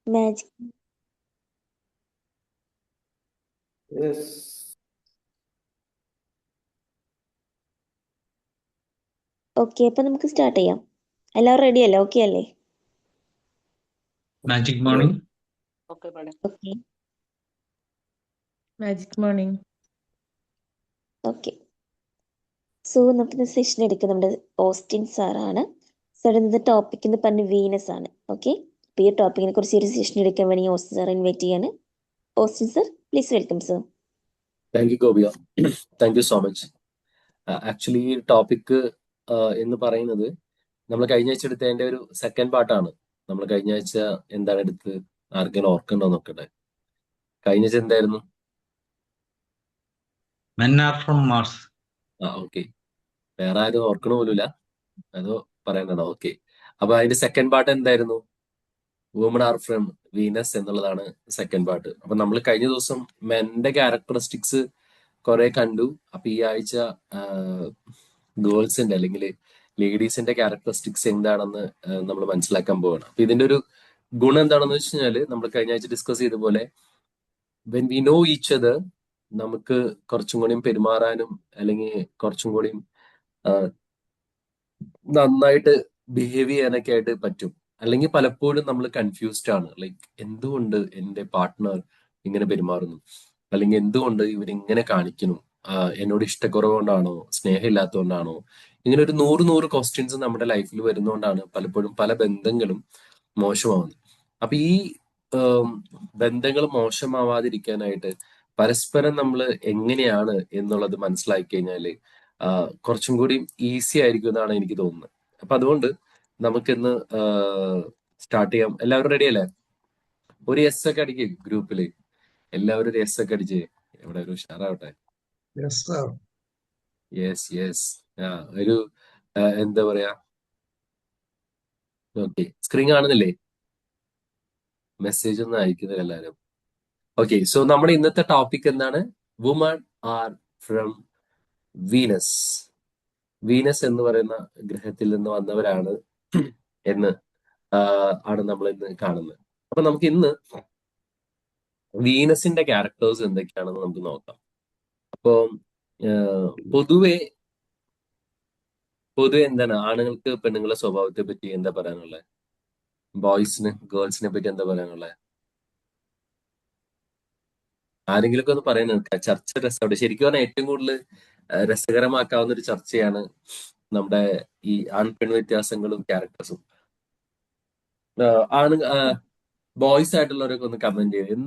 Magic. Okay, അപ്പൊ നമുക്ക് start ചെയ്യാം. എല്ലാവരും റെഡി അല്ലേ? ഓക്കെ അല്ലേ? Magic morning. Okay. Magic morning. Okay, so നമുക്ക് സെഷൻ എടുക്കുന്നുണ്ട് ഓസ്റ്റിൻ സാറാണ്. സാർ ഇന്നത്തെ ടോപ്പിക് എന്ന് പറഞ്ഞ വീനസ് ആണ്. ഓക്കെ, അപ്പോൾ ഈ ടോപ്പിക്കിനെ കുറിച്ച് ഒരു സെഷൻ എടുക്കാൻ വേണ്ടി ഓസ്റ്റിൻ സാർ ഇൻവൈറ്റ് ചെയ്യാണ്. Austin sir, please welcome sir. Thank U Gopika, thank you so much. Actually ഈ ടോപ്പിക് എന്ന് പറയുന്നത് നമ്മൾ കഴിഞ്ഞ ആഴ്ച എടുത്തതിന്റെ ഒരു സെക്കൻഡ് പാർട്ടാണ്. നമ്മൾ കഴിഞ്ഞ ആഴ്ച എന്താണ് എടുത്ത് ആർക്കെങ്കിലും ഓർക്കണ്ടോ നോക്കട്ടെ. കഴിഞ്ഞ ആഴ്ച എന്തായിരുന്നു? Men are from Mars. Okay, വേറെ ആരും ഓർക്കണ പോലുമില്ല, അതോ പറയണ്ടോ? ഓക്കെ, അപ്പൊ അതിന്റെ സെക്കൻഡ് പാർട്ട് എന്തായിരുന്നു? വുമൺ ആർ ഫ്രം വീനസ് എന്നുള്ളതാണ് സെക്കൻഡ് പാർട്ട്. അപ്പൊ നമ്മൾ കഴിഞ്ഞ ദിവസം മെന്റെ ക്യാരക്ടറിസ്റ്റിക്സ് കുറെ കണ്ടു. അപ്പൊ ഈ ആഴ്ച ഗേൾസിന്റെ അല്ലെങ്കിൽ ലേഡീസിന്റെ ക്യാരക്ടറിസ്റ്റിക്സ് എന്താണെന്ന് നമ്മൾ മനസ്സിലാക്കാൻ പോവാണ്. അപ്പൊ ഇതിന്റെ ഒരു ഗുണം എന്താണെന്ന് വെച്ച് കഴിഞ്ഞാല് നമ്മൾ കഴിഞ്ഞ ആഴ്ച ഡിസ്കസ് ചെയ്ത പോലെ when we know each other, നമുക്ക് കുറച്ചും കൂടിയും പെരുമാറാനും അല്ലെങ്കിൽ കുറച്ചും കൂടിയും നന്നായിട്ട് ബിഹേവ് ചെയ്യാനൊക്കെ ആയിട്ട് പറ്റും. അല്ലെങ്കിൽ പലപ്പോഴും നമ്മൾ കൺഫ്യൂസ്ഡ് ആണ്, ലൈക്ക് എന്തുകൊണ്ട് എന്റെ പാർട്ട്ണർ ഇങ്ങനെ പെരുമാറുന്നു, അല്ലെങ്കിൽ എന്തുകൊണ്ട് ഇവരിങ്ങനെ കാണിക്കുന്നു, എന്നോട് ഇഷ്ടക്കുറവുകൊണ്ടാണോ, സ്നേഹമില്ലാത്തതുകൊണ്ടാണോ, ഇങ്ങനെ ഒരു നൂറ് ക്വസ്റ്റ്യൻസ് നമ്മുടെ ലൈഫിൽ വരുന്നതുകൊണ്ടാണ് പലപ്പോഴും പല ബന്ധങ്ങളും മോശമാവുന്നത്. അപ്പൊ ഈ ബന്ധങ്ങൾ മോശമാവാതിരിക്കാനായിട്ട് പരസ്പരം നമ്മൾ എങ്ങനെയാണ് എന്നുള്ളത് മനസ്സിലാക്കി കഴിഞ്ഞാല് കുറച്ചും കൂടി ഈസി ആയിരിക്കും എന്നാണ് എനിക്ക് തോന്നുന്നത്. അപ്പൊ അതുകൊണ്ട് നമുക്കിന്ന് സ്റ്റാർട്ട് ചെയ്യാം. എല്ലാവരും റെഡി അല്ലേ? ഒരു എസ് ഒക്കെ അടിക്കേ ഗ്രൂപ്പില്, എല്ലാവരും ഒരു എസ് ഒക്കെ അടിച്ചേ, ഇവിടെ ഒരു ഉഷാറാവട്ടെ. യെസ്. ഒരു എന്താ പറയാ, ഓക്കെ, സ്ക്രീൻ കാണുന്നില്ലേ? മെസ്സേജ് ഒന്നും അയക്കുന്നില്ല എല്ലാവരും. ഓക്കെ, സോ നമ്മുടെ ഇന്നത്തെ ടോപ്പിക് എന്താണ്? Woman are from Venus. Venus എന്ന് പറയുന്ന ഗ്രഹത്തിൽ നിന്ന് വന്നവരാണ് എന്ന് ആണ് നമ്മൾ ഇന്ന് കാണുന്നത്. അപ്പൊ നമുക്ക് ഇന്ന് വീനസിന്റെ ക്യാരക്ടേഴ്സ് എന്തൊക്കെയാണെന്ന് നമുക്ക് നോക്കാം. അപ്പോ പൊതുവെ എന്താണ് ആണുങ്ങൾക്ക് പെണ്ണുങ്ങളുടെ സ്വഭാവത്തെ പറ്റി എന്താ പറയാനുള്ളത്? ബോയ്സിന് ഗേൾസിനെ പറ്റി എന്താ പറയാനുള്ളത്? ആരെങ്കിലുമൊക്കെ ഒന്ന് പറയുന്നത്. ചർച്ച രസമുണ്ട്. ശരിക്കും പറഞ്ഞാൽ ഏറ്റവും കൂടുതൽ രസകരമാക്കാവുന്ന ഒരു ചർച്ചയാണ് നമ്മുടെ ഈ ആൺ പെൺ വ്യത്യാസങ്ങളും ക്യാരക്ടേഴ്സും. ആണ് ബോയ്സ് ആയിട്ടുള്ളവരൊക്കെ ഒന്ന് കമന്റ് ചെയ്യും.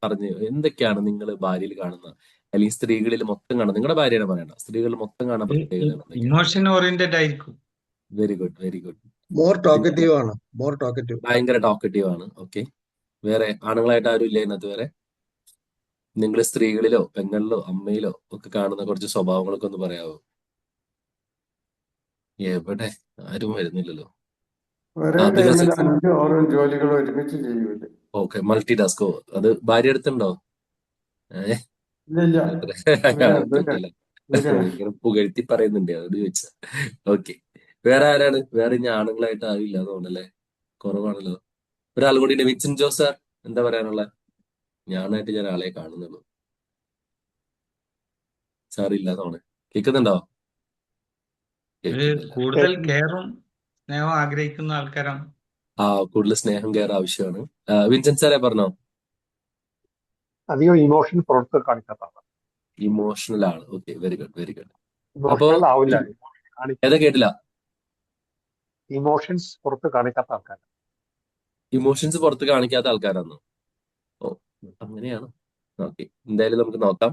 പറഞ്ഞു എന്തൊക്കെയാണ് നിങ്ങൾ ഭാര്യയിൽ കാണുന്നത്, അല്ലെങ്കിൽ സ്ത്രീകളിൽ മൊത്തം കാണുന്നത്? നിങ്ങളുടെ ഭാര്യയാണ് പറയണ്ട, സ്ത്രീകളിൽ മൊത്തം കാണുന്ന പ്രത്യേകതയാണ്. ഇമോഷൻ ഓറിയന്റഡ് ആയിരിക്കും. Very good. ഭയങ്കര ടോക്കറ്റീവ് ആണ്. ഓക്കെ, വേറെ ആണുങ്ങളായിട്ട് ആരും ഇല്ല ഇതിനകത്ത്? വേറെ നിങ്ങൾ സ്ത്രീകളിലോ പെങ്ങളിലോ അമ്മയിലോ ഒക്കെ കാണുന്ന കുറച്ച് സ്വഭാവങ്ങളൊക്കെ ഒന്ന് പറയാവോ? എവിടെ ആരും വരുന്നില്ലല്ലോ. ഓക്കെ, മൾട്ടി ടാസ്കോ. അത് ഭാര്യ അടുത്തുണ്ടോ? ഇങ്ങനെ പുകഴ്ത്തി പറയുന്നുണ്ട്, അതോട് ചോദിച്ചാ. ഓക്കെ, വേറെ ആരാണ്? വേറെ ഇനി ആണുങ്ങളായിട്ട് ആരും ഇല്ലാന്ന് തോന്നല്ലേ, കുറവാണല്ലോ. ഒരാൾ കൂടി ഉണ്ട്, വിൻസെന്റ് ജോസ് സാർ, എന്താ പറയാനുള്ള? ഞാനായിട്ട് ഞാൻ ആളെ കാണുന്നുള്ളൂ. സാർ ഇല്ലാതാണ്. കേൾക്കുന്നുണ്ടോ? കൂടുതൽ കെയറും സ്നേഹവും ആഗ്രഹിക്കുന്ന ആൾക്കാരാണ്. കൂടുതൽ സ്നേഹം കെയർ ആവശ്യമാണ്. വിൻസെന്റ് സാറേ പറഞ്ഞോ. അധികം ഇമോഷൻ പുറത്ത് കാണിക്കാത്തതാണ്. ഇമോഷണൽ ആണ്. Okay, very good. അപ്പോ ഇമോഷണൽ ആവില്ല. ഏതാ കേട്ടില്ല? ഇമോഷൻസ് പുറത്ത് കാണിക്കാത്ത ആൾക്കാർ. ഇമോഷൻസ് പുറത്ത് കാണിക്കാത്ത ആൾക്കാരാണ്. ഓ, അങ്ങനെയാണ്. ഓക്കെ, എന്തായാലും നമുക്ക് നോക്കാം.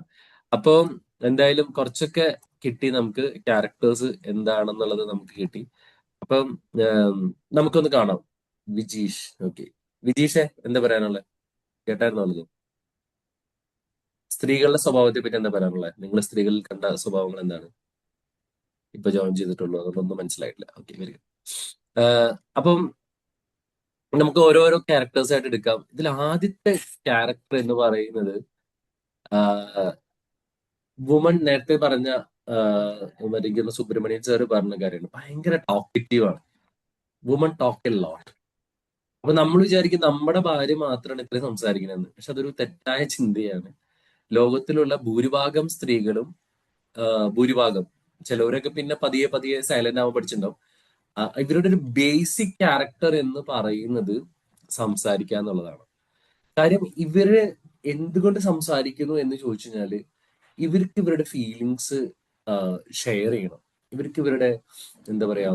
അപ്പൊ എന്തായാലും കുറച്ചൊക്കെ കിട്ടി നമുക്ക്, ക്യാരക്ടേഴ്സ് എന്താണെന്നുള്ളത് നമുക്ക് കിട്ടി. അപ്പം നമുക്കൊന്ന് കാണാം. വിജീഷ്. ഓക്കെ, വിജീഷെ എന്താ പറയാനുള്ളത്? കേട്ടായിരുന്നുള്ളത്? സ്ത്രീകളുടെ സ്വഭാവത്തെ പറ്റി എന്താ പറയാനുള്ളത്? നിങ്ങൾ സ്ത്രീകളിൽ കണ്ട സ്വഭാവങ്ങൾ എന്താണ്? ഇപ്പൊ ജോയിൻ ചെയ്തിട്ടുള്ളൂ, അതുകൊണ്ടൊന്നും മനസ്സിലായിട്ടില്ല. Okay, very good. അപ്പം നമുക്ക് ഓരോരോ ക്യാരക്ടേഴ്സ് ആയിട്ട് എടുക്കാം. ഇതിൽ ആദ്യത്തെ ക്യാരക്ടർ എന്ന് പറയുന്നത് വുമൺ. നേരത്തെ പറഞ്ഞ മരിക്കുന്ന സുബ്രഹ്മണ്യൻ സാർ പറഞ്ഞ കാര്യമാണ്, ഭയങ്കര ടോക്കറ്റീവ് ആണ്. Woman talk a lot. അപ്പൊ നമ്മൾ വിചാരിക്കും നമ്മുടെ ഭാര്യ മാത്രമാണ് ഇത്രയും സംസാരിക്കണമെന്ന്. പക്ഷെ അതൊരു തെറ്റായ ചിന്തയാണ്. ലോകത്തിലുള്ള ഭൂരിഭാഗം സ്ത്രീകളും ഭൂരിഭാഗം, ചിലവരൊക്കെ പിന്നെ പതിയെ പതിയെ സൈലന്റ് ആവാൻ പഠിച്ചിട്ടുണ്ടാവും. ഇവരുടെ ഒരു ബേസിക് ക്യാരക്ടർ എന്ന് പറയുന്നത് സംസാരിക്കുക എന്നുള്ളതാണ്. കാര്യം ഇവര് എന്തുകൊണ്ട് സംസാരിക്കുന്നു എന്ന് ചോദിച്ചു കഴിഞ്ഞാല് ഇവർക്ക് ഇവരുടെ ഫീലിങ്സ് ഷെയർ ചെയ്യണം. ഇവർക്ക് ഇവരുടെ എന്താ പറയാ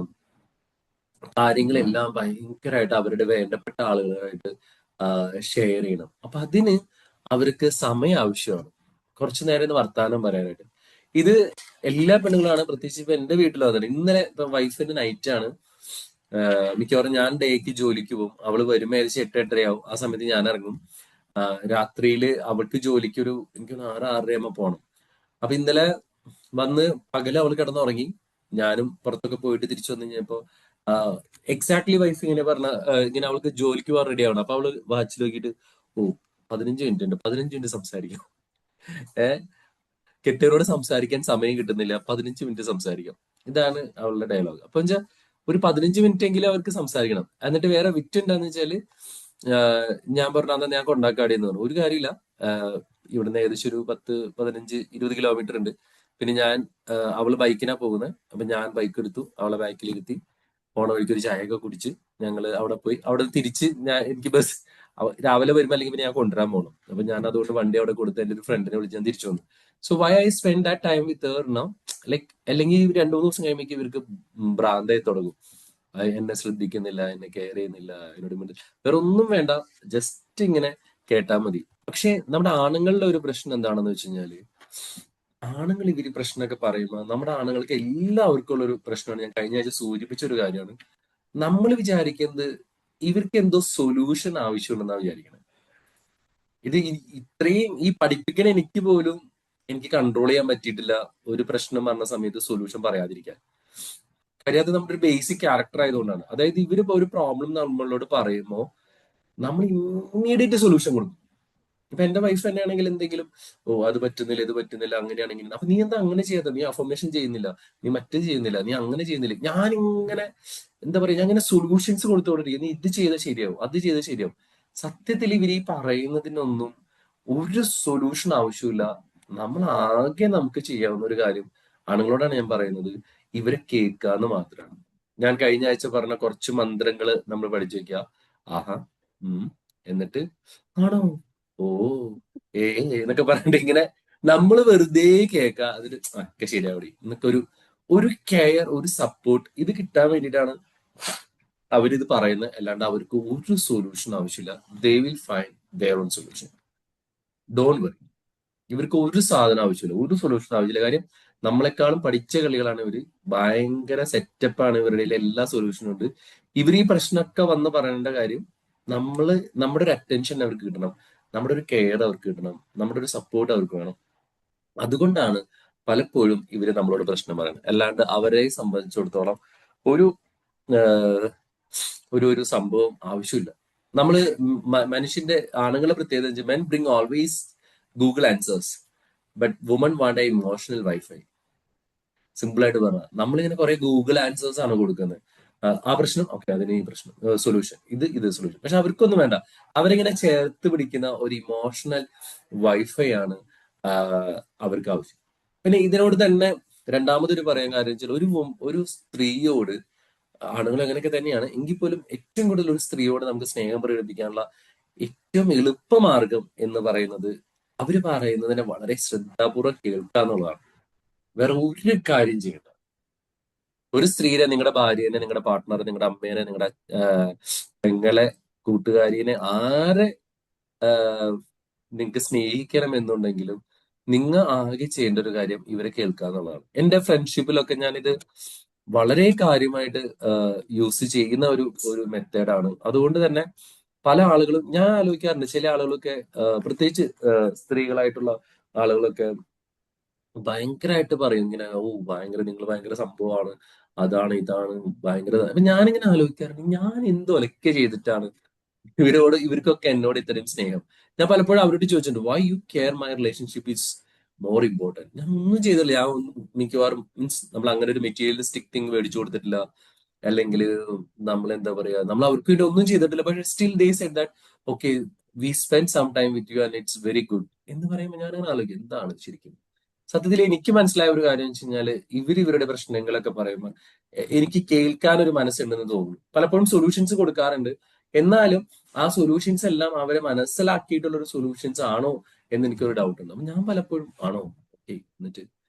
കാര്യങ്ങളെല്ലാം ഭയങ്കരമായിട്ട് അവരുടെ വേണ്ടപ്പെട്ട ആളുകളായിട്ട് ഷെയർ ചെയ്യണം. അപ്പൊ അതിന് അവർക്ക് സമയം ആവശ്യമാണ്, കുറച്ചു നേരം ഒന്ന് വർത്താനം പറയാനായിട്ട്. ഇത് എല്ലാ പെണ്ണുങ്ങളാണ്, പ്രത്യേകിച്ച് ഇപ്പൊ എന്റെ വീട്ടിലും അതാണ്. ഇന്നലെ ഇപ്പൊ വൈഫിന്റെ നൈറ്റ് ആണ്. മിക്കവാറും ഞാൻ ഡേക്ക് ജോലിക്ക് പോകും, അവള് വരുമ്പോ ഏകദേശം 8-8:30 ആ സമയത്ത് ഞാൻ ഇറങ്ങും. രാത്രിയില് അവൾക്ക് ജോലിക്ക് എനിക്ക് 6-6:30 പോണം. അപ്പൊ ഇന്നലെ വന്ന് പകല് അവള് കിടന്നുറങ്ങി, ഞാനും പുറത്തൊക്കെ പോയിട്ട് തിരിച്ചു വന്നു കഴിഞ്ഞപ്പോ എക്സാക്ട്ലി വൈഫ് ഇങ്ങനെ പറഞ്ഞ ഇങ്ങനെ അവൾക്ക് ജോലിക്ക് പോകാൻ റെഡി ആവണം. അപ്പൊ അവള് വാച്ചിൽ നോക്കിയിട്ട്, ഓ 15 മിനിറ്റ് ഉണ്ട്, 15 മിനിറ്റ് സംസാരിക്കാം. കെട്ടിയവരോട് സംസാരിക്കാൻ സമയം കിട്ടുന്നില്ല, 15 മിനിറ്റ് സംസാരിക്കാം. ഇതാണ് അവളുടെ ഡയലോഗ്. അപ്പൊ വെച്ചാൽ ഒരു 15 മിനിറ്റ് എങ്കിലും അവർക്ക് സംസാരിക്കണം. എന്നിട്ട് വേറെ വിറ്റ് എന്താന്ന് വെച്ചാല് ഞാൻ പറഞ്ഞു അന്നാ ഞാൻ കൊണ്ടാക്കാടിയെന്ന് പറഞ്ഞു. ഒരു കാര്യമില്ല, ഇവിടുന്ന് ഏകദേശം ഒരു 10-15-20 കിലോമീറ്റർ ഉണ്ട്. പിന്നെ ഞാൻ അവള് ബൈക്കിനാ പോകുന്നത്. അപ്പൊ ഞാൻ ബൈക്ക് എടുത്തു, അവളെ ബാക്കിലിരുത്തി പോണ വഴിക്ക് ഒരു ചായയൊക്കെ കുടിച്ച് ഞങ്ങള് അവിടെ പോയി. അവിടെ തിരിച്ച് എനിക്ക് ബസ് രാവിലെ വരുമ്പോ അല്ലെങ്കിൽ പിന്നെ ഞാൻ കൊണ്ടുവരാൻ പോകണം. അപ്പൊ ഞാൻ അതുകൊണ്ട് വണ്ടി അവിടെ കൊടുത്ത് എന്റെ ഒരു ഫ്രണ്ടിനെ വിളിച്ച് ഞാൻ തിരിച്ചു വന്നു. So why I spend that time with her now, like അല്ലെങ്കിൽ 2-3 ദിവസം കഴിയുമ്പോൾ ഇവർക്ക് ഭ്രാന്തായി തുടങ്ങും. എന്നെ ശ്രദ്ധിക്കുന്നില്ല, എന്നെ കെയർ ചെയ്യുന്നില്ല, എന്നോട് വേറെ ഒന്നും വേണ്ട, ജസ്റ്റ് ഇങ്ങനെ കേട്ടാൽ മതി. പക്ഷെ നമ്മുടെ ആണുങ്ങളുടെ ഒരു പ്രശ്നം എന്താണെന്ന് വെച്ച് കഴിഞ്ഞാല്, ആണുങ്ങൾ ഇവര് പ്രശ്നമൊക്കെ പറയുമ്പോൾ നമ്മുടെ ആണുങ്ങൾക്ക് എല്ലാവർക്കും ഉള്ള ഒരു പ്രശ്നമാണ്. ഞാൻ കഴിഞ്ഞ ആഴ്ച സൂചിപ്പിച്ച ഒരു കാര്യമാണ്. നമ്മൾ വിചാരിക്കുന്നത് ഇവർക്ക് എന്തോ സൊല്യൂഷൻ ആവശ്യമുണ്ടെന്നാണ് വിചാരിക്കുന്നത്. ഇത് ഇത്രയും ഈ പഠിപ്പിക്കണ എനിക്ക് പോലും എനിക്ക് കൺട്രോൾ ചെയ്യാൻ പറ്റിയിട്ടില്ല ഒരു പ്രശ്നം പറഞ്ഞ സമയത്ത് സൊല്യൂഷൻ പറയാതിരിക്കാൻ. കാര്യം അത് നമ്മുടെ ഒരു ബേസിക് ക്യാരക്ടർ ആയതുകൊണ്ടാണ്. അതായത് ഇവരിപ്പോ ഒരു പ്രോബ്ലം നമ്മളോട് പറയുമ്പോൾ നമ്മൾ ഇമ്മീഡിയറ്റ് സൊല്യൂഷൻ കൊടുക്കും. ഇപ്പൊ എന്റെ വൈഫ് തന്നെയാണെങ്കിൽ എന്തെങ്കിലും, അത് പറ്റുന്നില്ല, ഇത് പറ്റുന്നില്ല, അങ്ങനെയാണെങ്കിൽ അപ്പൊ നീ എന്താ അങ്ങനെ ചെയ്യാത്ത, നീ അഫർമേഷൻ ചെയ്യുന്നില്ല, നീ മറ്റേ ചെയ്യുന്നില്ല, നീ അങ്ങനെ ചെയ്യുന്നില്ല. ഞാനിങ്ങനെ എന്താ പറയാ, ഞാൻ ഇങ്ങനെ സൊല്യൂഷൻസ് കൊടുത്തോണ്ടിരിക്കും. നീ ഇത് ചെയ്താൽ ശരിയാവും, അത് ചെയ്താൽ ശരിയാവും. സത്യത്തിൽ ഇവർ ഈ പറയുന്നതിനൊന്നും ഒരു സൊല്യൂഷൻ ആവശ്യമില്ല. നമ്മൾ ആകെ നമുക്ക് ചെയ്യാവുന്ന ഒരു കാര്യം, ആണുങ്ങളോടാണ് ഞാൻ പറയുന്നത്, ഇവരെ കേൾക്കാന്ന് മാത്രമാണ്. ഞാൻ കഴിഞ്ഞ ആഴ്ച പറഞ്ഞ കുറച്ച് മന്ത്രങ്ങള് നമ്മൾ പഠിച്ചു വെക്കുക. ആഹാ, എന്നിട്ട് ആണോ, ഓ, എന്നൊക്കെ പറഞ്ഞിട്ട് ഇങ്ങനെ നമ്മൾ വെറുതെ കേൾക്കുക. അതിന് ഒക്കെ ശരിയാവടി എന്നൊക്കെ ഒരു കെയർ, ഒരു സപ്പോർട്ട് ഇത് കിട്ടാൻ വേണ്ടിയിട്ടാണ് അവരിത് പറയുന്നത്. അല്ലാണ്ട് അവർക്ക് ഒരു സൊല്യൂഷൻ ആവശ്യമില്ല. They will find their own solution. Don't worry. ഇവർക്ക് ഒരു സാധനം ആവശ്യമില്ല, ഒരു സൊല്യൂഷൻ ആവശ്യമില്ല. കാര്യം നമ്മളെക്കാളും പഠിച്ച കളികളാണ് ഇവര്. ഭയങ്കര സെറ്റപ്പാണ് ഇവരുടെ എല്ലാ സൊല്യൂഷനും ഉണ്ട്. ഇവർ ഈ പ്രശ്നമൊക്കെ വന്ന് പറയേണ്ട കാര്യം, നമ്മുടെ ഒരു അറ്റൻഷൻ അവർക്ക് കിട്ടണം, നമ്മുടെ ഒരു കെയർ അവർക്ക് കിട്ടണം, നമ്മുടെ ഒരു സപ്പോർട്ട് അവർക്ക് വേണം. അതുകൊണ്ടാണ് പലപ്പോഴും ഇവര് നമ്മളോട് പ്രശ്നം പറയുന്നത്. അല്ലാണ്ട് അവരെ സംബന്ധിച്ചിടത്തോളം ഒരു ഒരു സംഭവം ആവശ്യമില്ല. നമ്മള് മനുഷ്യന്റെ ആണുങ്ങളെ പ്രത്യേകത, men bring always Google answers, but woman want A emotional wifi. Simple ആയിട്ട് പറഞ്ഞാൽ നമ്മളിങ്ങനെ കുറെ ഗൂഗിൾ ആൻസേഴ്സ് ആണ് കൊടുക്കുന്നത്. ആ പ്രശ്നം, ഓക്കെ, അതിന് ഈ പ്രശ്നം, സൊല്യൂഷൻ, ഇത് സൊല്യൂഷൻ. പക്ഷെ അവർക്കൊന്നും വേണ്ട. അവരിങ്ങനെ ചേർത്ത് പിടിക്കുന്ന ഒരു ഇമോഷണൽ വൈഫൈ ആണ് അവർക്ക് ആവശ്യം. പിന്നെ ഇതിനോട് തന്നെ രണ്ടാമതൊരു പറയാൻ കാര്യം വെച്ചാൽ, ഒരു സ്ത്രീയോട്, ആണുങ്ങൾ അങ്ങനെയൊക്കെ തന്നെയാണ് എങ്കിൽ പോലും ഏറ്റവും കൂടുതൽ ഒരു സ്ത്രീയോട് നമുക്ക് സ്നേഹം പ്രകടിപ്പിക്കാനുള്ള ഏറ്റവും എളുപ്പമാർഗം എന്ന് പറയുന്നത് അവര് പറയുന്നതിനെ വളരെ ശ്രദ്ധാപൂർവ്വം കേൾക്കുക എന്നുള്ളതാണ്. വേറെ ഒരു കാര്യം ചെയ്യണ്ട. ഒരു സ്ത്രീനെ, നിങ്ങളുടെ ഭാര്യനെ, നിങ്ങളുടെ പാർട്ട്ണറെ, നിങ്ങളുടെ അമ്മേനെ, നിങ്ങളുടെ പെങ്ങളെ, കൂട്ടുകാരിനെ, ആരെ നിങ്ങൾക്ക് സ്നേഹിക്കണം എന്നുണ്ടെങ്കിലും നിങ്ങൾ ആകെ ചെയ്യേണ്ട ഒരു കാര്യം ഇവരെ കേൾക്കുക എന്നുള്ളതാണ്. എന്റെ ഫ്രണ്ട്ഷിപ്പിലൊക്കെ ഞാനിത് വളരെ കാര്യമായിട്ട് യൂസ് ചെയ്യുന്ന ഒരു മെത്തേഡാണ്. അതുകൊണ്ട് തന്നെ പല ആളുകളും, ഞാൻ ആലോചിക്കാറുണ്ട്, ചില ആളുകളൊക്കെ പ്രത്യേകിച്ച് സ്ത്രീകളായിട്ടുള്ള ആളുകളൊക്കെ ഭയങ്കരമായിട്ട് പറയും ഇങ്ങനെ, ഓ ഭയങ്കര, നിങ്ങൾ ഭയങ്കര സംഭവമാണ്, അതാണ് ഇതാണ് ഭയങ്കര. അപ്പൊ ഞാനിങ്ങനെ ആലോചിക്കാറുണ്ട്, ഞാൻ എന്തൊലക്കെ ചെയ്തിട്ടാണ് ഇവർക്കൊക്കെ എന്നോട് ഇത്രയും സ്നേഹം. ഞാൻ പലപ്പോഴും അവരോട് ചോദിച്ചിട്ടുണ്ട്, why you care my relationship is more important. ഞാൻ ഒന്നും ചെയ്തില്ല. ഞാൻ മിക്കവാറും മീൻസ് നമ്മൾ അങ്ങനെ ഒരു മെറ്റീരിയലിസ്റ്റിക് തിങ് മേടിച്ചു കൊടുത്തിട്ടില്ല. അല്ലെങ്കിൽ നമ്മൾ എന്താ പറയാ, നമ്മൾ അവർക്ക് വേണ്ടി ഒന്നും ചെയ്തിട്ടില്ല, പക്ഷെ still they said that okay we spend some time with you and it's very good എന്ന് പറയുമ്പോൾ ഞാൻ അങ്ങനെ ആലോചിക്കും എന്താണ് ശരിക്കും. സത്യത്തിൽ എനിക്ക് മനസ്സിലായ ഒരു കാര്യം വെച്ച് കഴിഞ്ഞാല് ഇവരുടെ പ്രശ്നങ്ങളൊക്കെ പറയുമ്പോൾ എനിക്ക് കേൾക്കാൻ ഒരു മനസ്സുണ്ടെന്ന് തോന്നുന്നു. പലപ്പോഴും സൊല്യൂഷൻസ് കൊടുക്കാറുണ്ട്, എന്നാലും ആ സൊല്യൂഷൻസ് എല്ലാം അവരെ മനസ്സിലാക്കിയിട്ടുള്ള ഒരു സൊല്യൂഷൻസ് ആണോ എന്ന് എനിക്കൊരു ഡൗട്ട് ഉണ്ട്. അപ്പൊ ഞാൻ പലപ്പോഴും ആണോ ഓക്കെ എന്നിട്ട്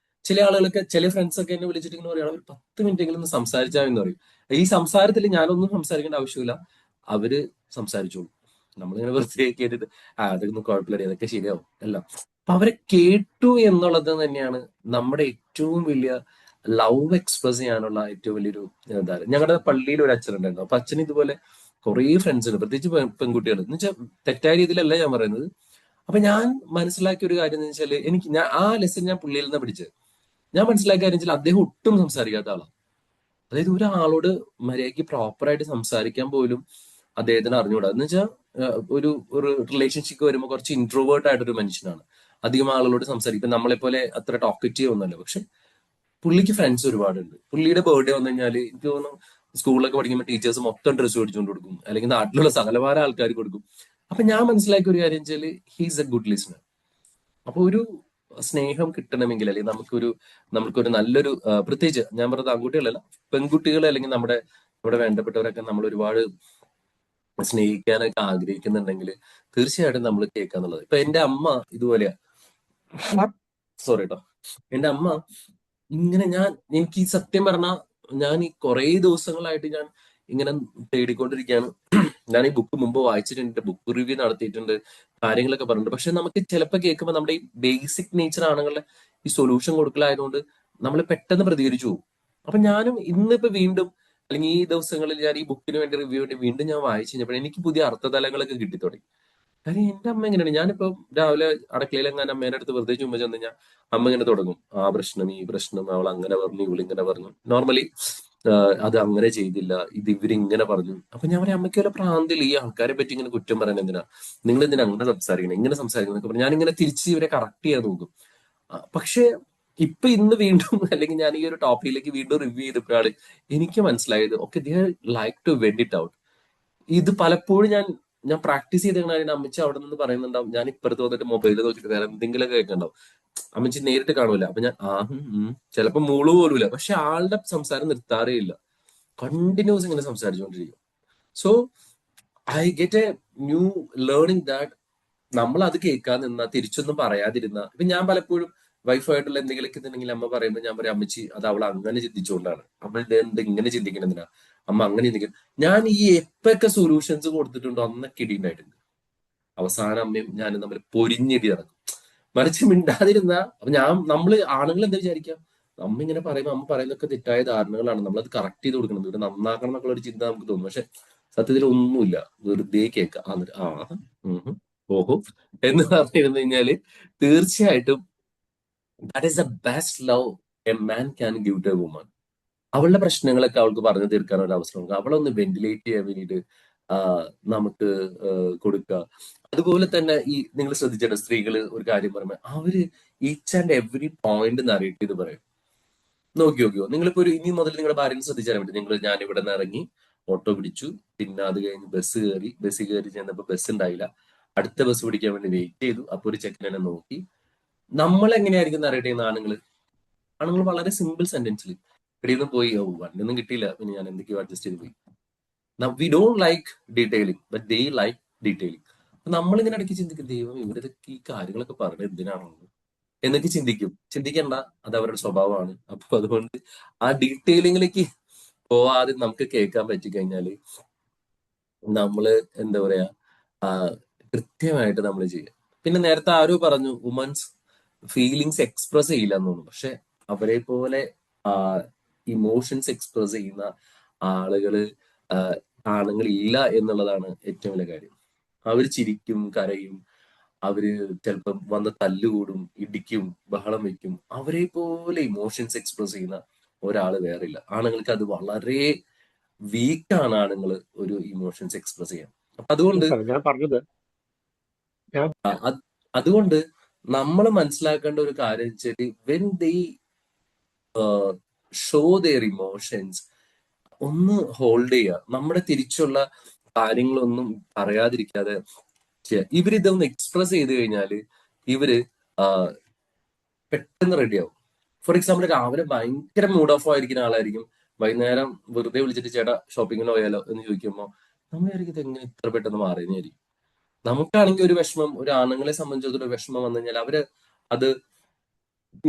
ചില ആളുകളൊക്കെ ചില ഫ്രണ്ട്സ് ഒക്കെ എന്നെ വിളിച്ചിട്ട് ഇങ്ങനെ പറയും ഒരു 10 മിനിറ്റെങ്കിലും ഒന്ന് സംസാരിച്ചാൽ എന്ന് പറയും. ഈ സംസാരത്തിൽ ഞാനൊന്നും സംസാരിക്കേണ്ട ആവശ്യമില്ല, അവര് സംസാരിച്ചോളൂ. നമ്മളിങ്ങനെ വെറുതെ കേട്ടിട്ട് അതൊന്നും കുഴപ്പമില്ല, അതൊക്കെ ശരിയാവും എല്ലാം. അപ്പൊ അവരെ കേട്ടു എന്നുള്ളത് തന്നെയാണ് നമ്മുടെ ഏറ്റവും വലിയ ലവ് എക്സ്പ്രസ് ചെയ്യാനുള്ള ഏറ്റവും വലിയൊരു ഇതാണ്. ഞങ്ങളുടെ പള്ളിയിൽ ഒരു അച്ഛനുണ്ടായിരുന്നു. അപ്പൊ അച്ഛൻ ഇതുപോലെ കുറേ ഫ്രണ്ട്സ് ഉണ്ട്, പ്രത്യേകിച്ച് പെൺകുട്ടികൾ എന്ന് വെച്ചാൽ തെറ്റായ രീതിയിലല്ല ഞാൻ പറയുന്നത്. അപ്പൊ ഞാൻ മനസ്സിലാക്കിയ ഒരു കാര്യം എന്ന് വെച്ചാൽ ഞാൻ ആ ലെസൺ ഞാൻ പുള്ളിയിൽ നിന്ന് പിടിച്ചത്. ഞാൻ മനസ്സിലാക്കിയ കാര്യം വെച്ചാൽ അദ്ദേഹം ഒട്ടും സംസാരിക്കാത്ത ആളാണ്. അതായത് ഒരാളോട് മര്യാദയ്ക്ക് പ്രോപ്പറായിട്ട് സംസാരിക്കാൻ പോലും അദ്ദേഹത്തിന് അറിഞ്ഞുകൂടാ. എന്ന് വെച്ചാൽ ഒരു ഒരു റിലേഷൻഷിപ്പ് വരുമ്പോൾ കുറച്ച് ഇൻട്രോവേർട്ട് ആയിട്ടൊരു മനുഷ്യനാണ്. അധികം ആളുകളോട് സംസാരിക്കും. ഇപ്പൊ നമ്മളെ പോലെ അത്ര ടോക്കറ്റീവ് ഒന്നുമല്ല, പക്ഷെ പുള്ളിക്ക് ഫ്രണ്ട്സ് ഒരുപാടുണ്ട്. പുള്ളിയുടെ ബർത്ത്ഡേ വന്നു കഴിഞ്ഞാൽ എനിക്ക് തോന്നുന്നു സ്കൂളിലൊക്കെ പഠിക്കുമ്പോൾ ടീച്ചേഴ്സ് മൊത്തം ഡ്രസ്സ് മേടിച്ചുകൊണ്ട് കൊടുക്കും, അല്ലെങ്കിൽ നാട്ടിലുള്ള സകലമാര ആൾക്കാർ കൊടുക്കും. അപ്പൊ ഞാൻ മനസ്സിലാക്കിയ ഒരു കാര്യം വെച്ചാൽ ഹീസ് എ ഗുഡ് ലിസണർ. അപ്പൊ ഒരു സ്നേഹം കിട്ടണമെങ്കിൽ അല്ലെങ്കിൽ നമുക്കൊരു നല്ലൊരു പ്രത്യേകിച്ച് ഞാൻ പറഞ്ഞത് ആൺകുട്ടികളല്ല, പെൺകുട്ടികൾ അല്ലെങ്കിൽ നമ്മുടെ നമ്മുടെ വേണ്ടപ്പെട്ടവരൊക്കെ നമ്മൾ ഒരുപാട് സ്നേഹിക്കാനൊക്കെ ആഗ്രഹിക്കുന്നുണ്ടെങ്കിൽ തീർച്ചയായിട്ടും നമ്മൾ കേൾക്കാന്നുള്ളത്. ഇപ്പൊ എന്റെ അമ്മ ഇതുപോലെയാ. സോറി കേട്ടോ. എന്റെ അമ്മ ഇങ്ങനെ എനിക്ക് ഈ സത്യം പറഞ്ഞാൽ ഞാൻ ഈ കുറെ ദിവസങ്ങളായിട്ട് ഞാൻ ഇങ്ങനെ തേടിക്കൊണ്ടിരിക്കുകയാണ്. ഞാൻ ഈ ബുക്ക് മുമ്പ് വായിച്ചിട്ടുണ്ട്, ബുക്ക് റിവ്യൂ നടത്തിയിട്ടുണ്ട്, കാര്യങ്ങളൊക്കെ പറഞ്ഞിട്ടുണ്ട്. പക്ഷെ നമുക്ക് ചിലപ്പോൾ കേൾക്കുമ്പോൾ നമ്മുടെ ഈ ബേസിക് നേച്ചർ ആണുങ്ങളുടെ ഈ സൊല്യൂഷൻ കൊടുക്കലായതുകൊണ്ട് നമ്മൾ പെട്ടെന്ന് പ്രതികരിച്ചു പോകും. അപ്പൊ ഞാനും ഇന്നിപ്പോ വീണ്ടും അല്ലെങ്കിൽ ഈ ദിവസങ്ങളിൽ ഞാൻ ഈ ബുക്കിന് വേണ്ടി റിവ്യൂ വേണ്ടി വീണ്ടും ഞാൻ വായിച്ചു കഴിഞ്ഞപ്പോൾ എനിക്ക് പുതിയ അർത്ഥതലങ്ങളൊക്കെ കിട്ടി തുടങ്ങി. കാര്യം എന്റെ അമ്മ എങ്ങനെയാണ്, ഞാനിപ്പോ രാവിലെ അടുക്കളയിലെങ്ങാനും അമ്മേന്റെ അടുത്ത് വെറുതെ ചുമ്മാ ചെന്ന് കഴിഞ്ഞാൽ അമ്മ ഇങ്ങനെ തുടങ്ങും ആ പ്രശ്നം ഈ പ്രശ്നം അവൾ അങ്ങനെ പറഞ്ഞു ഇവളിങ്ങനെ പറഞ്ഞു. നോർമലി അത് അങ്ങനെ ചെയ്തില്ല, ഇത് ഇവരിങ്ങനെ പറഞ്ഞു. അപ്പൊ ഞാൻ പറയാം അമ്മയ്ക്ക് വല്ല പ്രാന്തിൽ ഈ ആൾക്കാരെ പറ്റി ഇങ്ങനെ കുറ്റം പറയാൻ എന്തിനാ, നിങ്ങൾ എന്തിനാ അങ്ങനെ സംസാരിക്കണം ഇങ്ങനെ സംസാരിക്കണം പറഞ്ഞു ഞാനിങ്ങനെ തിരിച്ച് ഇവരെ കറക്റ്റ് ചെയ്യാൻ നോക്കും. പക്ഷെ ഇപ്പൊ ഇന്ന് വീണ്ടും അല്ലെങ്കിൽ ഞാൻ ഈ ഒരു ടോപ്പിക്കിലേക്ക് വീണ്ടും റിവ്യൂ ചെയ്തപ്പോഴാണ് എനിക്ക് മനസ്സിലായത് okay they like to went it out. ഇത് പലപ്പോഴും ഞാൻ പ്രാക്ടീസ് ചെയ്ത കാര്യം അമ്മച്ചി അവിടെ നിന്ന് പറയുന്നുണ്ടാവും, ഞാൻ ഇപ്പുറത്ത് വന്നിട്ട് മൊബൈലിൽ നോക്കിയിട്ട് വേറെ എന്തെങ്കിലുമൊക്കെ കേൾക്കണ്ടാവും. അമ്മച്ചി നേരിട്ട് കാണൂല. അപ്പൊ ഞാൻ ചിലപ്പോ മൂള് പോലുമില്ല, പക്ഷെ ആളുടെ സംസാരം നിർത്താറേ ഇല്ല, കണ്ടിന്യൂസ് ഇങ്ങനെ സംസാരിച്ചുകൊണ്ടിരിക്കും. So I get a new learning that നമ്മൾ അത് കേൾക്കാൻ നിന്നാ തിരിച്ചൊന്നും പറയാതിരുന്ന. ഇപ്പൊ ഞാൻ പലപ്പോഴും വൈഫായിട്ടുള്ള എന്തെങ്കിലുമൊക്കെ ഉണ്ടെങ്കിൽ അമ്മ പറയുമ്പോൾ ഞാൻ പറയും അമ്മച്ചി അത് അവൾ അങ്ങനെ ചിന്തിച്ചുകൊണ്ടാണ്, അമ്മ എന്ത് ഇങ്ങനെ ചിന്തിക്കണെന്തിനാ, അമ്മ അങ്ങനെ ചിന്തിക്കണം. ഞാൻ ഈ എപ്പൊക്കെ സൊല്യൂഷൻസ് കൊടുത്തിട്ടുണ്ടോ അന്നൊക്കെ ഇടിയുണ്ടായിട്ടുണ്ട്. അവസാനം അമ്മയും ഞാനും തമ്മിൽ പൊരിഞ്ഞിടി ഇറങ്ങും. മറിച്ച് മിണ്ടാതിരുന്ന അപ്പൊ നമ്മള് ആണുങ്ങൾ എന്താ വിചാരിക്കാം, അമ്മ ഇങ്ങനെ പറയുമ്പോൾ അമ്മ പറയുന്നതൊക്കെ തെറ്റായ ധാരണകളാണ്, നമ്മളത് കറക്റ്റ് ചെയ്ത് കൊടുക്കണം, ഇവിടെ നന്നാക്കണം എന്നുള്ള ഒരു ചിന്ത നമുക്ക് തോന്നും. പക്ഷെ സത്യത്തിൽ ഒന്നുമില്ല, വെറുതെ കേൾക്കാം. എന്നിട്ട് ഓഹോ എന്ന് പറഞ്ഞിരുന്നു കഴിഞ്ഞാല് തീർച്ചയായിട്ടും that is the best love a man can give to a woman. അവളുടെ പ്രശ്നങ്ങളൊക്കെ അവൾക്ക് പറഞ്ഞു തീർക്കാൻ ഒരു അവസരം കൊടുക്കുക, അവളൊന്ന് വെന്റിലേറ്റ് ചെയ്യാൻ വേണ്ടിയിട്ട് നമുക്ക് കൊടുക്കുക. അതുപോലെ തന്നെ ഈ നിങ്ങൾ ശ്രദ്ധിച്ചിട്ട് സ്ത്രീകള് ഒരു കാര്യം പറയുമ്പോൾ അവര് each and every point narrate ചെയ്ത് പറയും. നോക്കിയോ നിങ്ങളിപ്പോ ഇനി മുതൽ നിങ്ങളുടെ ഭാര്യനെ ശ്രദ്ധിച്ചാൽ പറ്റും. ഞാൻ ഇവിടെ നിന്ന് ഇറങ്ങി ഓട്ടോ പിടിച്ചു, പിന്നെ അത് കഴിഞ്ഞ് ബസ് കയറി ചെന്നപ്പോ ബസ് ഉണ്ടായില്ല, അടുത്ത ബസ് പിടിക്കാൻ വേണ്ടി വെയിറ്റ് ചെയ്തു, അപ്പൊ ഒരു ചെക്കനെ നോക്കി. നമ്മൾ എങ്ങനെയായിരിക്കും നറേറ്റ് ചെയ്യുന്ന ആണുങ്ങൾ വളരെ സിമ്പിൾ സെന്റൻസിൽ ഇവിടെയൊന്നും പോയി വണ്ടിയൊന്നും കിട്ടിയില്ല, പിന്നെ ഞാൻ എന്തൊക്കെയോ അഡ്ജസ്റ്റ് ചെയ്ത് പോയി. We don't like detailing but they like detailing. നമ്മളിങ്ങനെ ഇടയ്ക്ക് ചിന്തിക്കും ദൈവം ഇവരൊക്കെ ഈ കാര്യങ്ങളൊക്കെ പറഞ്ഞത് എന്തിനാണോ എന്നൊക്കെ ചിന്തിക്കണ്ട, അത് അവരുടെ സ്വഭാവമാണ്. അപ്പൊ അതുകൊണ്ട് ആ ഡീറ്റെയിലിങ്ങിലേക്ക് പോവാതെ നമുക്ക് കേൾക്കാൻ പറ്റിക്കഴിഞ്ഞാല് നമ്മള് എന്താ പറയാ കൃത്യമായിട്ട് നമ്മൾ ചെയ്യുക. പിന്നെ നേരത്തെ ആരോ പറഞ്ഞു വുമൻസ് ഫീലിങ്സ് എക്സ്പ്രസ് ചെയ്യില്ല എന്ന് തോന്നുന്നു. പക്ഷെ അവരെ പോലെ ഇമോഷൻസ് എക്സ്പ്രസ് ചെയ്യുന്ന ആളുകള് ആണുങ്ങൾ ഇല്ല എന്നുള്ളതാണ് ഏറ്റവും വലിയ കാര്യം. അവർ ചിരിക്കും, കരയും, അവര് ചിലപ്പം വന്ന് തല്ലുകൂടും, ഇടിക്കും, ബഹളം വെക്കും. അവരെ പോലെ ഇമോഷൻസ് എക്സ്പ്രസ് ചെയ്യുന്ന ഒരാള് വേറില്ല. ആണുങ്ങൾക്ക് അത് വളരെ വീക്കാണ് ആണുങ്ങൾ ഒരു ഇമോഷൻസ് എക്സ്പ്രസ് ചെയ്യാൻ. അപ്പൊ അതുകൊണ്ട് ഞാൻ പറഞ്ഞത് അതുകൊണ്ട് നമ്മൾ മനസ്സിലാക്കേണ്ട ഒരു കാര്യം വെച്ചാൽ when they show their emotions ഒന്ന് ഹോൾഡ് ചെയ്യുക, നമ്മുടെ തിരിച്ചുള്ള കാര്യങ്ങളൊന്നും പറയാതിരിക്കാതെ ചെയ്യുക. ഇവരിതൊന്ന് എക്സ്പ്രസ് ചെയ്ത് കഴിഞ്ഞാൽ ഇവര് ആ, പെട്ടെന്ന് റെഡിയാവും. ഫോർ എക്സാമ്പിൾ, രാവിലെ ഭയങ്കര മൂഡ് ഓഫ് ആയിരിക്കുന്ന ആളായിരിക്കും, വൈകുന്നേരം വെറുതെ വിളിച്ചിട്ട് ചേട്ടാ ഷോപ്പിങ്ങിന് പോയാലോ എന്ന് ചോദിക്കുമ്പോൾ നമ്മൾ വിചാരിക്കും ഇത് എങ്ങനെ ഇത്ര പെട്ടെന്ന് മാറിയെന്നായിരിക്കും. നമുക്കാണെങ്കിൽ ഒരു വിഷമം, ഒരു ആണുങ്ങളെ സംബന്ധിച്ചിടത്തോളം ഒരു വിഷമം വന്നു കഴിഞ്ഞാൽ അവര് അത്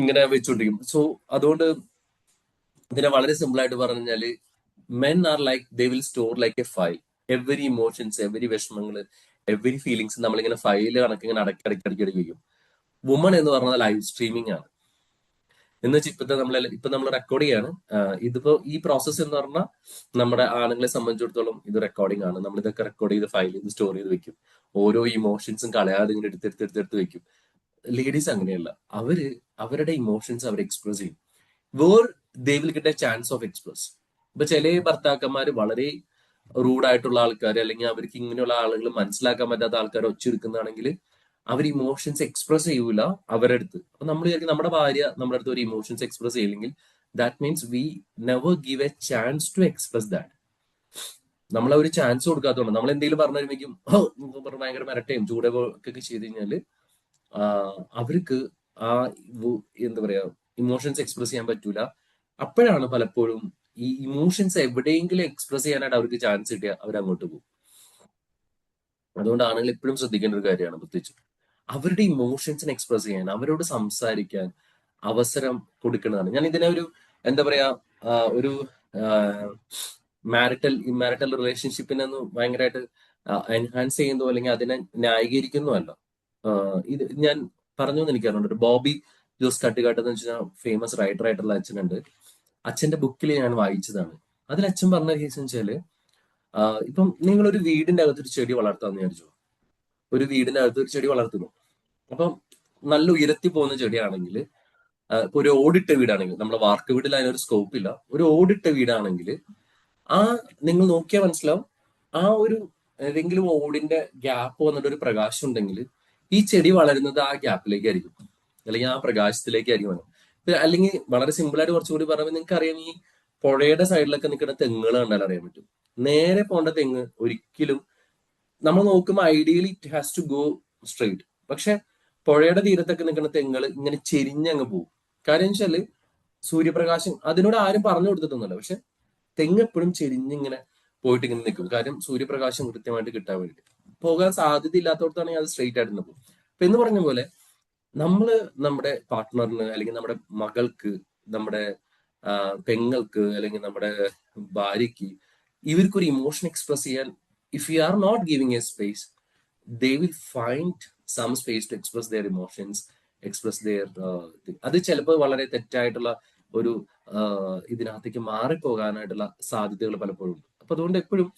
ഇങ്ങനെ വെച്ചുകൊണ്ടിരിക്കും. സോ അതുകൊണ്ട് ഇതിനെ വളരെ സിമ്പിൾ ആയിട്ട് പറഞ്ഞു കഴിഞ്ഞാല്, men are like they will store like a file. Every emotions, every വിഷമങ്ങള്, എവരി ഫീലിങ്സ് നമ്മളിങ്ങനെ ഫയല് കണക്ക് ഇങ്ങനെ അടക്കി അടക്കി അടക്കി അടക്കി വയ്ക്കും. വുമൺ എന്ന് പറഞ്ഞാൽ ലൈവ് സ്ട്രീമിംഗ് ആണ്. എന്ന് വെച്ചാൽ ഇപ്പൊ നമ്മൾ റെക്കോർഡ് ചെയ്യാണ്. ഇതിപ്പോ ഈ പ്രോസസ്സ് എന്ന് പറഞ്ഞാൽ നമ്മുടെ ആണുങ്ങളെ സംബന്ധിച്ചിടത്തോളം ഇത് റെക്കോർഡിംഗ് ആണ്. നമ്മൾ ഇതൊക്കെ റെക്കോർഡ് ചെയ്ത് ഫയൽ ചെയ്ത് സ്റ്റോർ ചെയ്ത് വെക്കും. ഓരോ ഇമോഷൻസും കളയാതെ ഇങ്ങനെ എടുത്തെടുത്ത് വെക്കും. ലേഡീസ് അങ്ങനെയല്ല. അവരുടെ ഇമോഷൻസ് അവർ എക്സ്പ്രസ് ചെയ്യും. Where they will get a chance of express. ഇപ്പൊ ചില ഭർത്താക്കന്മാര് വളരെ റൂഡായിട്ടുള്ള ആൾക്കാർ, അല്ലെങ്കിൽ അവർക്ക് ഇങ്ങനെയുള്ള ആളുകൾ മനസ്സിലാക്കാൻ പറ്റാത്ത ആൾക്കാർ ഒച്ചെടുക്കുന്നതാണെങ്കിൽ അവർ ഇമോഷൻസ് എക്സ്പ്രസ് ചെയ്യൂല അവരുടെ അടുത്ത്. അപ്പൊ നമ്മൾ വിചാരിക്കും നമ്മുടെ ഭാര്യ നമ്മുടെ അടുത്ത് ഒരു ഇമോഷൻസ് എക്സ്പ്രസ് ചെയ്യില്ലെങ്കിൽ that means we never give a chance to express that. നമ്മൾ ഒരു ചാൻസ് കൊടുക്കാത്തതുകൊണ്ട് നമ്മൾ എന്തെങ്കിലും പറഞ്ഞു കഴിയുമ്പോഴേക്കും ഭയങ്കര മരട്ടയും ചൂടൊക്കെ ചെയ്ത് കഴിഞ്ഞാല് അവർക്ക് ആ എന്താ പറയാ ഇമോഷൻസ് എക്സ്പ്രസ് ചെയ്യാൻ പറ്റൂല. അപ്പോഴാണ് പലപ്പോഴും ഈ ഇമോഷൻസ് എവിടെയെങ്കിലും എക്സ്പ്രസ് ചെയ്യാനായിട്ട് അവർക്ക് ചാൻസ് കിട്ടിയാൽ അവർ അങ്ങോട്ട് പോകും. അതുകൊണ്ട് ആളുകൾ എപ്പോഴും ശ്രദ്ധിക്കേണ്ട ഒരു കാര്യമാണ്, പ്രത്യേകിച്ച് അവരുടെ ഇമോഷൻസിനെ എക്സ്പ്രസ് ചെയ്യാൻ, അവരോട് സംസാരിക്കാൻ അവസരം കൊടുക്കുന്നതാണ്. ഞാൻ ഇതിനെ ഒരു എന്താ പറയാ ഒരു ഇമ്മാരിറ്റൽ റിലേഷൻഷിപ്പിനെ ഒന്ന് ഭയങ്കരമായിട്ട് എൻഹാൻസ് ചെയ്യുന്നതോ അല്ലെങ്കിൽ അതിനെ ന്യായീകരിക്കുന്നോ അല്ല. ഇത് ഞാൻ പറഞ്ഞു എന്ന് എനിക്കറിയുന്നുണ്ട്. ഒരു ബോബി ജോസ് കട്ടുകാട്ട് എന്ന് വെച്ചാൽ ഫേമസ് റൈറ്റർ ആയിട്ടുള്ള അച്ഛനുണ്ട്. അച്ഛന്റെ ബുക്കിൽ ഞാൻ വായിച്ചതാണ്. അതിൽ അച്ഛൻ പറഞ്ഞ കേസ് എന്ന് വെച്ചാല്, ഇപ്പം നിങ്ങൾ ഒരു വീടിന്റെ അകത്തൊരു ചെടി വളർത്താന്ന് വിചാരിച്ചു. ഒരു വീടിന്റെ അകത്ത് ഒരു ചെടി വളർത്തുന്നു. അപ്പം നല്ല ഉയരത്തി പോകുന്ന ചെടിയാണെങ്കിൽ, ഇപ്പൊ ഒരു ഓടിട്ട വീടാണെങ്കിൽ, നമ്മുടെ വാർക്ക് വീട്ടിൽ അതിനൊരു സ്കോപ്പ് ഇല്ല. ഒരു ഓടിട്ട വീടാണെങ്കിൽ നിങ്ങൾ നോക്കിയാൽ മനസ്സിലാവും, ആ ഒരു ഏതെങ്കിലും ഓടിന്റെ ഗ്യാപ്പ് വന്നിട്ട് ഒരു പ്രകാശം ഉണ്ടെങ്കിൽ ഈ ചെടി വളരുന്നത് ആ ഗ്യാപ്പിലേക്കായിരിക്കും, അല്ലെങ്കിൽ ആ പ്രകാശത്തിലേക്കായിരിക്കും വന്നത്. അല്ലെങ്കിൽ വളരെ സിമ്പിൾ ആയിട്ട് കുറച്ചുകൂടി പറയുമ്പോൾ നിങ്ങൾക്ക് അറിയാം, ഈ പുഴയുടെ സൈഡിലൊക്കെ നിൽക്കുന്ന തെങ്ങുകൾ കണ്ടാൽ അറിയാൻ പറ്റും. നേരെ പോണ്ട തെങ്ങ് ഒരിക്കലും നമ്മൾ നോക്കുമ്പോൾ ideally it has to go straight. പക്ഷെ പുഴയുടെ തീരത്തൊക്കെ നിൽക്കുന്ന തെങ്ങുകൾ ഇങ്ങനെ ചെരിഞ്ഞങ്ങ് പോകും. കാര്യം വെച്ചാല് സൂര്യപ്രകാശം അതിനോട് ആരും പറഞ്ഞു കൊടുത്തിട്ടൊന്നുമല്ല, പക്ഷെ തെങ്ങ് എപ്പോഴും ചെരിഞ്ഞിങ്ങനെ പോയിട്ട് ഇങ്ങനെ നിൽക്കും. കാര്യം സൂര്യപ്രകാശം കൃത്യമായിട്ട് കിട്ടാൻ വേണ്ടി. പോകാൻ സാധ്യത ഇല്ലാത്തടത്താണെങ്കിൽ അത് സ്ട്രെയിറ്റ് ആയിട്ട് പോകും. അപ്പൊ എന്ന് പറഞ്ഞ പോലെ നമ്മള് നമ്മുടെ പാർട്ട്ണറിന്, അല്ലെങ്കിൽ നമ്മുടെ മകൾക്ക്, നമ്മുടെ പെങ്ങൾക്ക്, അല്ലെങ്കിൽ നമ്മുടെ ഭാര്യയ്ക്ക് ഇവർക്കൊരു ഇമോഷൻ എക്സ്പ്രസ് ചെയ്യാൻ, if you are not giving a space, they will find some space to express their emotions, express their അത് ചിലപ്പോൾ വളരെ തെറ്റായിട്ടുള്ള ഒരു ഇതിനകത്തേക്ക് മാറിപ്പോകാനായിട്ടുള്ള സാധ്യതകൾ പലപ്പോഴും ഉണ്ട്. അപ്പൊ അതുകൊണ്ട് എപ്പോഴും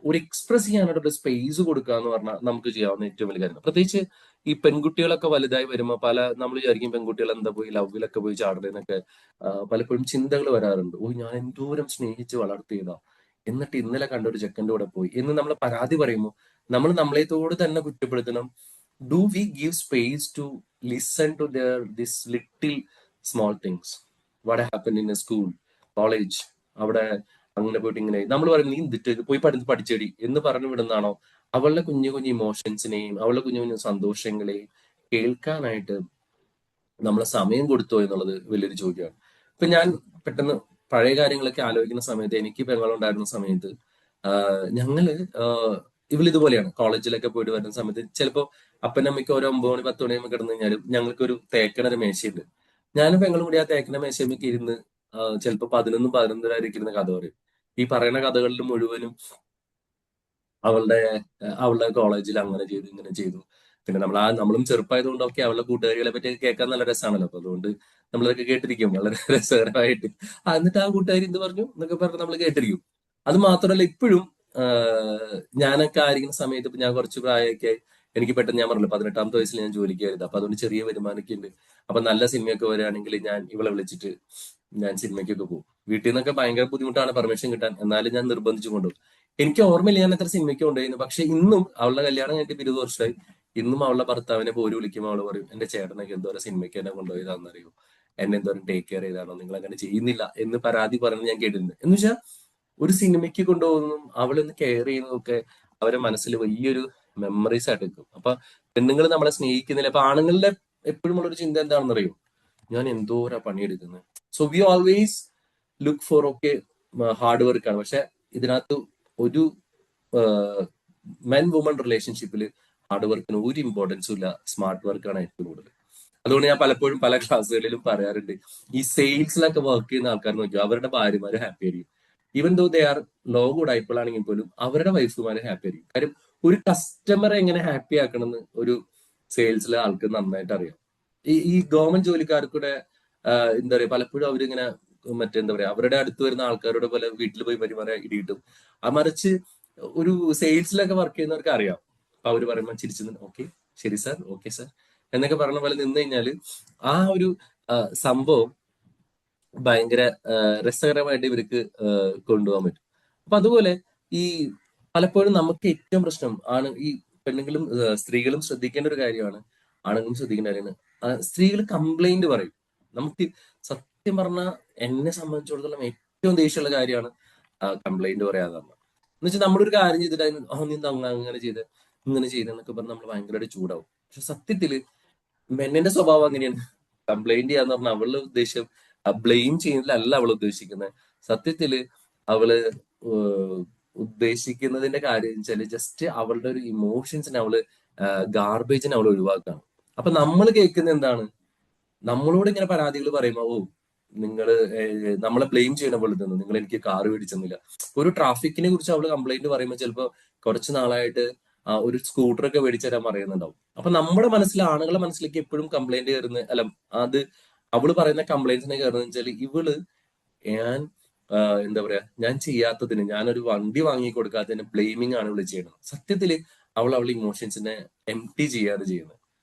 ഒരു എക്സ്പ്രസ് ചെയ്യാനായിട്ടുള്ള സ്പേസ് കൊടുക്കുക എന്ന് പറഞ്ഞാൽ നമുക്ക് ചെയ്യാവുന്ന ഏറ്റവും വലിയ കാര്യം. പ്രത്യേകിച്ച് ഈ പെൺകുട്ടികളൊക്കെ വലുതായി വരുമ്പോൾ നമ്മൾ വിചാരിക്കും പെൺകുട്ടികൾ എന്താ പോയി ലവിലൊക്കെ പോയി ചാടുന്നതൊക്കെ പലപ്പോഴും ചിന്തകൾ വരാറുണ്ട്. ഓ, ഞാൻ എന്തോരം സ്നേഹിച്ച് വളർത്തിയതാ, എന്നിട്ട് ഇന്നലെ കണ്ട ഒരു ചെക്കൻ്റെ കൂടെ പോയി എന്ന് നമ്മൾ പരാതി പറയുമ്പോൾ നമ്മൾ നമ്മളെത്തോട് തന്നെ കുറ്റപ്പെടുത്തണം. Do we give space to listen to this little small things, what happen in a school, college, അവിടെ അങ്ങനെ പോയിട്ട് ഇങ്ങനെ നമ്മൾ പറയും നീ എന്തിട്ട് പോയി പഠിച്ചേടി എന്ന് പറഞ്ഞു വിടുന്നതാണോ? അവളുടെ കുഞ്ഞു കുഞ്ഞു ഇമോഷൻസിനെയും അവളുടെ കുഞ്ഞു കുഞ്ഞു സന്തോഷങ്ങളെയും കേൾക്കാനായിട്ട് നമ്മൾ സമയം കൊടുത്തോ എന്നുള്ളത് വലിയൊരു ചോദ്യമാണ്. ഇപ്പൊ ഞാൻ പെട്ടെന്ന് പഴയ കാര്യങ്ങളൊക്കെ ആലോചിക്കുന്ന സമയത്ത്, എനിക്ക് പെങ്ങളുണ്ടായിരുന്ന സമയത്ത് ഞങ്ങള് ഇവളിതുപോലെയാണ്. കോളേജിലൊക്കെ പോയിട്ട് വരുന്ന സമയത്ത് ചിലപ്പോ അപ്പനമ്മയ്ക്ക് ഓരോ 9 മണി 10 മണിയാകുമ്പോൾ കിടന്നു കഴിഞ്ഞാലും ഞങ്ങൾക്കൊരു തേക്കണ ഒരു മേശയുണ്ട്. ഞാനും പെങ്ങളും കൂടി ആ തേക്കണ മേശയ്ക്ക് ഇരുന്ന് ചിലപ്പോ 11 11:30 ഇരുന്ന് കഥ പറയും. ഈ പറയുന്ന കഥകളിൽ മുഴുവനും അവളുടെ കോളേജിൽ അങ്ങനെ ചെയ്തു ഇങ്ങനെ ചെയ്തു. പിന്നെ നമ്മളും ചെറുപ്പമായതുകൊണ്ടൊക്കെ അവളുടെ കൂട്ടുകാരികളെ പറ്റി കേൾക്കാൻ നല്ല രസമാണല്ലോ. അപ്പൊ അതുകൊണ്ട് നമ്മളതൊക്കെ കേട്ടിരിക്കും വളരെ രസകരമായിട്ട്. എന്നിട്ട് ആ കൂട്ടുകാരി എന്ത് പറഞ്ഞു എന്നൊക്കെ പറഞ്ഞ് നമ്മൾ കേട്ടിരിക്കും. അത് മാത്രമല്ല, ഇപ്പോഴും ഞാനൊക്കെ ആയിരിക്കുന്ന സമയത്ത് ഇപ്പൊ ഞാൻ കുറച്ച് പ്രായമൊക്കെ എനിക്ക് പെട്ടെന്ന്, ഞാൻ പറഞ്ഞില്ല 18ാമത്തെ വയസ്സിൽ ഞാൻ ജോലിക്ക് കയറിയത്. അപ്പൊ അതുകൊണ്ട് ചെറിയ വരുമാനമൊക്കെ ഉണ്ട്. അപ്പൊ നല്ല സിനിമയൊക്കെ വരികയാണെങ്കിൽ ഞാൻ ഇവളെ വിളിച്ചിട്ട് ഞാൻ സിനിമയ്ക്കൊക്കെ പോകും. വീട്ടിൽ നിന്നൊക്കെ ഭയങ്കര ബുദ്ധിമുട്ടാണ് പെർമിഷൻ കിട്ടാൻ, എന്നാലും ഞാൻ നിർബന്ധിച്ചു കൊണ്ടുപോകും. എനിക്ക് ഓർമ്മയില്ല ഞാൻ എത്ര സിനിമയ്ക്ക് കൊണ്ടുപോയിരുന്നു. പക്ഷെ ഇന്നും അവളുടെ കല്യാണം കഴിഞ്ഞിട്ട് 20 വർഷമായി. ഇന്നും അവളുടെ ഭർത്താവിനെ പോലും വിളിക്കുമ്പോൾ അവള് പറയും, എന്റെ ചേട്ടനൊക്കെ എന്തോരം സിനിമയ്ക്ക് എന്നെ കൊണ്ടുപോയതാണെന്നറിയോ, എന്നെ എന്തോരം ടേക്ക് കെയർ ചെയ്താണോ, നിങ്ങൾ അങ്ങനെ ചെയ്യുന്നില്ല എന്ന് പരാതി പറയുന്നത് ഞാൻ കേട്ടിട്ടുണ്ട്. എന്ന് വെച്ചാൽ ഒരു സിനിമയ്ക്ക് കൊണ്ടുപോകുന്നതും അവളൊന്ന് കെയർ ചെയ്യുന്നതും ഒക്കെ അവരെ മനസ്സിൽ വലിയൊരു മെമ്മറീസ് ആയിട്ട് വെക്കും. അപ്പൊ പെണ്ണുങ്ങൾ നമ്മളെ സ്നേഹിക്കുന്നില്ല. അപ്പൊ ആണുങ്ങളുടെ എപ്പോഴും ഉള്ളൊരു ചിന്ത എന്താണെന്ന് അറിയോ, ഞാൻ എന്തോരാ പണിയെടുക്കുന്നത്. So we always look for okay hard work ആണ്. പക്ഷെ ഇതിനകത്ത് ഒരു മെൻ വുമൺ റിലേഷൻഷിപ്പിൽ ഹാർഡ് വർക്കിന് ഒരു ഇമ്പോർട്ടൻസും ഇല്ല, സ്മാർട്ട് വർക്കാണ് ഏറ്റവും കൂടുതൽ. അതുകൊണ്ട് ഞാൻ പലപ്പോഴും പല ക്ലാസ്സുകളിലും പറയാറുണ്ട്, ഈ സെയിൽസിലൊക്കെ വർക്ക് ചെയ്യുന്ന ആൾക്കാർ നോക്കിയോ, അവരുടെ ഭാര്യമാര് ഹാപ്പി ആയിരിക്കും. Even though they are low good ആയിപ്പോഴാണെങ്കിൽ പോലും അവരുടെ വൈഫുമാര് ഹാപ്പി ആയിരിക്കും. കാര്യം ഒരു കസ്റ്റമറെ എങ്ങനെ ഹാപ്പി ആക്കണമെന്ന് ഒരു സെയിൽസിലെ ആൾക്ക് നന്നായിട്ട് അറിയാം. ഈ ഗവൺമെന്റ് ജോലിക്കാർക്കൂടെ എന്താ പറയാ, പലപ്പോഴും അവരിങ്ങനെ മറ്റെന്താ പറയാ, അവരുടെ അടുത്ത് വരുന്ന ആൾക്കാരോട് പോലെ വീട്ടിൽ പോയി പെരുമാറാൻ ഇടിയിട്ടും. മറിച്ച് ഒരു സെയിൽസിലൊക്കെ വർക്ക് ചെയ്യുന്നവർക്ക് അറിയാം. അപ്പൊ അവര് പറയുമ്പോൾ ചിരിച്ചു, ഓക്കെ ശരി സാർ, ഓക്കെ സാർ എന്നൊക്കെ പറഞ്ഞ പോലെ നിന്ന് കഴിഞ്ഞാല് ആ ഒരു സംഭവം ഭയങ്കര രസകരമായിട്ട് ഇവർക്ക് കൊണ്ടുപോകാൻ പറ്റും. അപ്പൊ അതുപോലെ ഈ പലപ്പോഴും നമുക്ക് ഏറ്റവും പ്രശ്നം ആണ്, ഈ പെണ്ണുങ്ങളും സ്ത്രീകളും ശ്രദ്ധിക്കേണ്ട ഒരു കാര്യമാണ്, ആണുങ്ങളും ശ്രദ്ധിക്കേണ്ട കാര്യമാണ്. സ്ത്രീകൾ കംപ്ലൈന്റ് പറയും. നമുക്ക് സത്യം പറഞ്ഞാൽ എന്നെ സംബന്ധിച്ചിടത്തോളം ഏറ്റവും ദേഷ്യമുള്ള കാര്യമാണ് കംപ്ലൈന്റ് പറയാതെ പറഞ്ഞാൽ. എന്ന് വെച്ചാൽ നമ്മളൊരു കാര്യം ചെയ്തിട്ട് നീ അങ്ങനെ ചെയ്ത് ഇങ്ങനെ ചെയ്തെന്നൊക്കെ പറഞ്ഞ് നമ്മൾ ഭയങ്കരമായിട്ട് ചൂടാവും. പക്ഷെ സത്യത്തില് മെന്നിന്റെ സ്വഭാവം അങ്ങനെയാണ്. കംപ്ലൈന്റ് ചെയ്യാന്ന് പറഞ്ഞാൽ അവളുടെ ഉദ്ദേശം ബ്ലെയിം ചെയ്യുന്നതിലല്ല അവൾ ഉദ്ദേശിക്കുന്നത്. സത്യത്തില് അവള് ഉദ്ദേശിക്കുന്നതിന്റെ കാര്യം വെച്ചാല് ജസ്റ്റ് അവളുടെ ഒരു ഇമോഷൻസിനെ അവള് ഗാർബേജിനെ അവൾ ഒഴിവാക്കാണ്. അപ്പൊ നമ്മൾ കേൾക്കുന്ന എന്താണ്, നമ്മളോട് ഇങ്ങനെ പരാതികൾ പറയുമ്പോ നിങ്ങള് നമ്മളെ ബ്ലെയിം ചെയ്യണ പോലെ തന്നെ, നിങ്ങൾ എനിക്ക് കാറ് മേടിച്ചെന്നില്ല. ഒരു ട്രാഫിക്കിനെ കുറിച്ച് അവള് കംപ്ലൈന്റ് പറയുമ്പോൾ ചിലപ്പോ കുറച്ച് നാളായിട്ട് ഒരു സ്കൂട്ടറൊക്കെ മേടിച്ചു തരാൻ പറയുന്നുണ്ടാവും. അപ്പൊ നമ്മുടെ മനസ്സിൽ, ആണുങ്ങളുടെ മനസ്സിലേക്ക് എപ്പോഴും കംപ്ലൈന്റ് കയറുന്ന, അല്ല അത് അവള് പറയുന്ന കംപ്ലൈന്റ്സിനെ കയറുന്ന വെച്ചാൽ ഇവള് ഞാൻ എന്താ പറയാ, ഞാൻ ചെയ്യാത്തതിന്, ഞാനൊരു വണ്ടി വാങ്ങി കൊടുക്കാത്തതിന് ബ്ലെയിമിങ് ആണ് ഇവള് ചെയ്യുന്നത്. സത്യത്തില് അവളുടെ ഇമോഷൻസിനെ എംപ്റ്റി ചെയ്യാതെ ചെയ്യുന്നത്.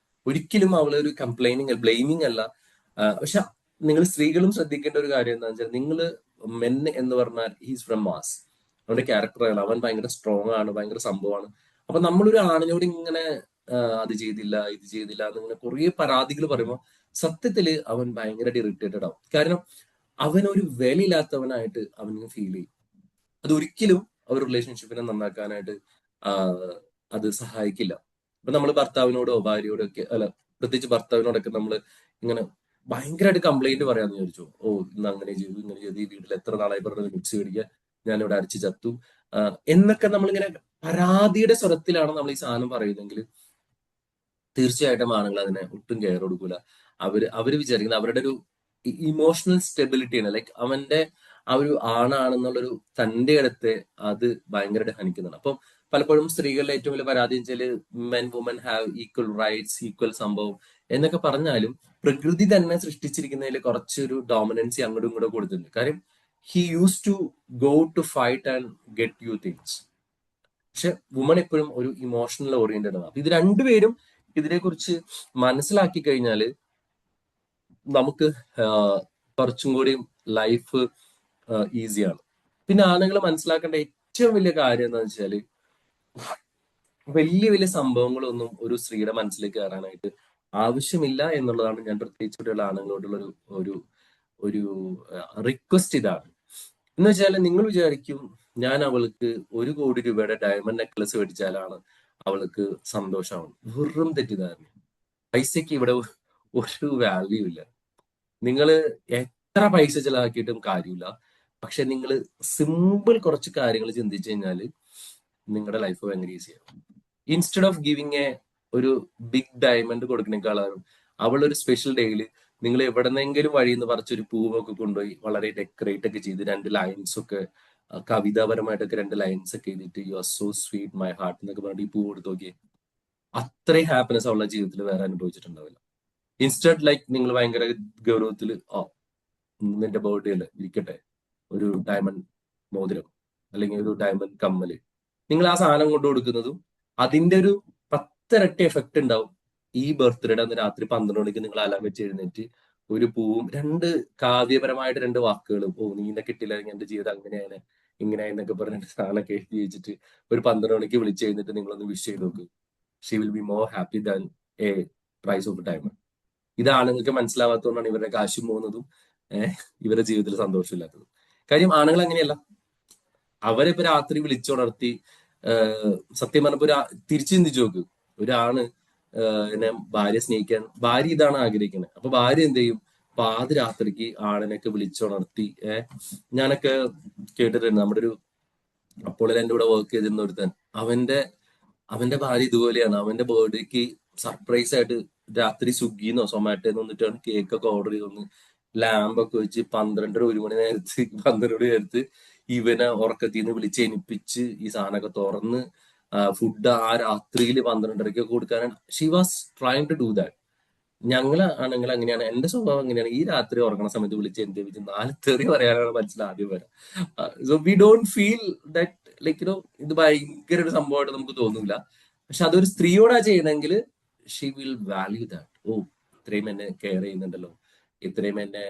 ഒരിക്കലും അവള് ഒരു കംപ്ലൈനിങ് ബ്ലെയിമിങ് അല്ല. പക്ഷെ നിങ്ങൾ സ്ത്രീകളും ശ്രദ്ധിക്കേണ്ട ഒരു കാര്യം എന്താണെന്ന് വെച്ചാൽ, നിങ്ങള് മെൻ എന്ന് പറഞ്ഞാൽ ഹീസ് ഫ്രം മാസ്, അവന്റെ ക്യാരക്ടറാണ്, അവൻ ഭയങ്കര സ്ട്രോങ് ആണ്, ഭയങ്കര സംഭവമാണ്. അപ്പൊ നമ്മളൊരു ആണിനോട് ഇങ്ങനെ അത് ചെയ്തില്ല ഇത് ചെയ്തില്ല എന്നിങ്ങനെ കുറെ പരാതികൾ പറയുമ്പോൾ സത്യത്തില് അവൻ ഭയങ്കരമായിട്ട് ഇറിറ്റേറ്റഡ് ആവും. കാരണം അവൻ ഒരു വിലയില്ലാത്തവനായിട്ട് അവന് ഫീൽ ചെയ്യും. അതൊരിക്കലും അവർ റിലേഷൻഷിപ്പിനെ നന്നാക്കാനായിട്ട് അത് സഹായിക്കില്ല. ഇപ്പൊ നമ്മൾ ഭർത്താവിനോടോ ഭാര്യയോടോ ഒക്കെ, അല്ല പ്രത്യേകിച്ച് ഭർത്താവിനോടൊക്കെ നമ്മൾ ഇങ്ങനെ ഭയങ്കരമായിട്ട് കംപ്ലൈന്റ് പറയാന്ന് വിചാരിച്ചു, ഇന്ന് അങ്ങനെ ചെയ്തു ഇങ്ങനെ ചെയ്തു, ഈ വീട്ടിൽ എത്ര നാളായി പറഞ്ഞത് മിക്സി മേടിക്കുക, ഞാനിവിടെ അരച്ച് ചത്തു എന്നൊക്കെ നമ്മളിങ്ങനെ പരാതിയുടെ സ്വരത്തിലാണ് നമ്മൾ ഈ സാധനം പറയുന്നതെങ്കിൽ തീർച്ചയായിട്ടും ആണുങ്ങൾ അതിനെ ഒട്ടും കെയർ കൊടുക്കൂല. അവര് വിചാരിക്കുന്നത് അവരുടെ ഒരു ഇമോഷണൽ സ്റ്റെബിലിറ്റിയാണ്, ലൈക്ക് അവന്റെ ആ ഒരു ആണാണെന്നുള്ളൊരു തന്റെ അടുത്ത് അത് ഭയങ്കരമായിട്ട് ഹനിക്കുന്നുണ്ട്. അപ്പം പലപ്പോഴും സ്ത്രീകളുടെ ഏറ്റവും വലിയ പരാതി വെച്ചാല് men woman have equal rights, equal സംഭവം എന്നൊക്കെ പറഞ്ഞാലും പ്രകൃതി തന്നെ സൃഷ്ടിച്ചിരിക്കുന്നതിൽ കുറച്ചൊരു ഡോമിനൻസി അങ്ങോട്ടും ഇങ്ങോട്ടും കൊടുത്തിട്ടുണ്ട്. കാര്യം he use to go to fight and get you things. പക്ഷെ വുമൺ എപ്പോഴും ഒരു ഇമോഷണൽ ഓറിയന്റഡ് ആണ്. അപ്പൊ ഇത് രണ്ടുപേരും ഇതിനെക്കുറിച്ച് മനസ്സിലാക്കി കഴിഞ്ഞാല് നമുക്ക് കുറച്ചും കൂടി ലൈഫ് ഈസിയാണ്. പിന്നെ ആണുങ്ങൾ മനസ്സിലാക്കേണ്ട ഏറ്റവും വലിയ കാര്യം എന്താണെന്ന് വെച്ചാല്, വലിയ വലിയ സംഭവങ്ങളൊന്നും ഒരു സ്ത്രീയുടെ മനസ്സിലേക്ക് കയറാനായിട്ട് ആവശ്യമില്ല എന്നുള്ളതാണ് ഞാൻ പ്രത്യേകിച്ചിട്ടുള്ള ആണുങ്ങളോടുള്ള ഒരു ഒരു റിക്വസ്റ്റ്. ഇതാണ് എന്ന് വെച്ചാൽ, നിങ്ങൾ വിചാരിക്കും ഞാൻ അവൾക്ക് 1 കോടി രൂപയുടെ ഡയമണ്ട് നെക്ലസ് മേടിച്ചാലാണ് അവൾക്ക് സന്തോഷമാവും. വെറും തെറ്റിദ്ധാരണ. പൈസക്ക് ഇവിടെ ഒരു വാല്യൂ ഇല്ല. നിങ്ങൾ എത്ര പൈസ ചെലവാക്കിയിട്ടും കാര്യമില്ല. പക്ഷെ നിങ്ങൾ സിമ്പിൾ കുറച്ച് കാര്യങ്ങൾ ചിന്തിച്ചു കഴിഞ്ഞാല് നിങ്ങളുടെ ലൈഫ് ഭയങ്കര ഈസിയാണ്. ഇൻസ്റ്റെഡ് ഓഫ് ഗിവിങ് ഒരു ബിഗ് ഡയമണ്ട് കൊടുക്കണേക്കാളും അവളൊരു സ്പെഷ്യൽ ഡേയില് നിങ്ങൾ എവിടെന്നെങ്കിലും വഴിയിൽ നിന്ന് പറിച്ചൊരു പൂവൊക്കെ കൊണ്ടുപോയി വളരെ ഡെക്കറേറ്റ് ഒക്കെ ചെയ്ത് 2 ലൈൻസ് ഒക്കെ കവിതാപരമായിട്ടൊക്കെ 2 ലൈൻസ് ഒക്കെ എഴുതിയിട്ട് you are so sweet my heart എന്നൊക്കെ പറഞ്ഞിട്ട് ഈ പൂ കൊടുത്തു നോക്കിയേ, അത്രയും ഹാപ്പിനെസ് അവളുടെ ജീവിതത്തിൽ വേറെ അനുഭവിച്ചിട്ടുണ്ടാവില്ല. ഇൻസ്റ്റഡ് ലൈക്ക് നിങ്ങൾ ഭയങ്കര ഗൗരവത്തിൽ നിന്റെ ബർത്ത്ഡേ അല്ലേ ഇരിക്കട്ടെ ഒരു ഡയമണ്ട് മോതിരം അല്ലെങ്കിൽ ഒരു ഡയമണ്ട് കമ്മല്, നിങ്ങൾ ആ സാധനം കൊണ്ട് കൊടുക്കുന്നതും അതിന്റെ ഒരു 10 ഇരട്ടി എഫക്ട് ഉണ്ടാവും. ഈ ബർത്ത്ഡേയുടെ അന്ന് രാത്രി 12 മണിക്ക് നിങ്ങൾ അലാം വെച്ച് എഴുന്നേറ്റ് ഒരു പൂവും 2 കാവ്യപരമായിട്ട് 2 വാക്കുകളും, നീ എന്നെ കിട്ടിയില്ലെങ്കിൽ എന്റെ ജീവിതം അങ്ങനെയാണ് ഇങ്ങനെ എന്നൊക്കെ പറഞ്ഞിട്ട് സാധനമൊക്കെ എഴുതി വെച്ചിട്ട് ഒരു 12 മണിക്ക് വിളിച്ച് കഴിഞ്ഞിട്ട് നിങ്ങളൊന്ന് വിഷ് ചെയ്ത് നോക്ക്. She will be more happy than a prize of diamond. ഇത് ആണുങ്ങൾക്ക് മനസ്സിലാവാത്തതുകൊണ്ടാണ് ഇവരുടെ കാശും പോകുന്നതും ഇവരുടെ ജീവിതത്തിൽ സന്തോഷമില്ലാത്തതും. കാര്യം ആണുങ്ങൾ അങ്ങനെയല്ല. അവരിപ്പോ രാത്രി വിളിച്ചുണർത്തി സത്യം പറഞ്ഞപ്പോ തിരിച്ചു ചിന്തിച്ചു നോക്ക്. ഒരാണ് എന്നെ ഭാര്യ സ്നേഹിക്കാൻ, ഭാര്യ ഇതാണ് ആഗ്രഹിക്കുന്നത്. അപ്പൊ ഭാര്യ എന്ത് ചെയ്യും? പാതിരാത്രിക്ക് ആണിനൊക്കെ വിളിച്ചുണർത്തി. ഞാനൊക്കെ കേട്ടിട്ടുണ്ട്. നമ്മുടെ ഒരു അപ്പോൾ എന്റെ കൂടെ വർക്ക് ചെയ്തിരുന്ന ഒരുത്തൻ, അവന്റെ ഭാര്യ ഇതുപോലെയാണ്. അവന്റെ ബർത്ത്ഡേക്ക് സർപ്രൈസ് ആയിട്ട് രാത്രി സ്വിഗ്ഗിന്നോ സൊമാറ്റോന്നോ വന്നിട്ടാണ് കേക്ക് ഒക്കെ ഓർഡർ ചെയ്തൊന്ന് ലാമ്പൊക്കെ വെച്ച് 12:30 1 മണി നേരത്ത് 12 മണി നേരത്ത് ഇവനെ ഉറക്കത്തിൽ നിന്ന് വിളിച്ചെണിപ്പിച്ച് ഈ സാധനമൊക്കെ തുറന്ന് ഫുഡ് ആ രാത്രിയിൽ 12:30 കൊടുക്കാനാണ്. She was trying to do that. ഞങ്ങള് ആണെങ്കിൽ അങ്ങനെയാണ്. എന്റെ സ്വഭാവം അങ്ങനെയാണ്. ഈ രാത്രി ഉറങ്ങണ സമയത്ത് വിളിച്ച് എന്ത് 4 തെറി പറയാനാണ് മനസ്സിൽ ആദ്യം വരാം. So we don't feel that like ഇത് ഭയങ്കര ഒരു സംഭവമായിട്ട് നമുക്ക് തോന്നില്ല. പക്ഷെ അതൊരു സ്ത്രീയോടാ ചെയ്യുന്നെങ്കിൽ ഷീ വിൽ വാല്യൂ ദാറ്റ്. ഓ, ഇത്രയും എന്നെ കെയർ ചെയ്യുന്നുണ്ടല്ലോ, ഇത്രയും എന്നെ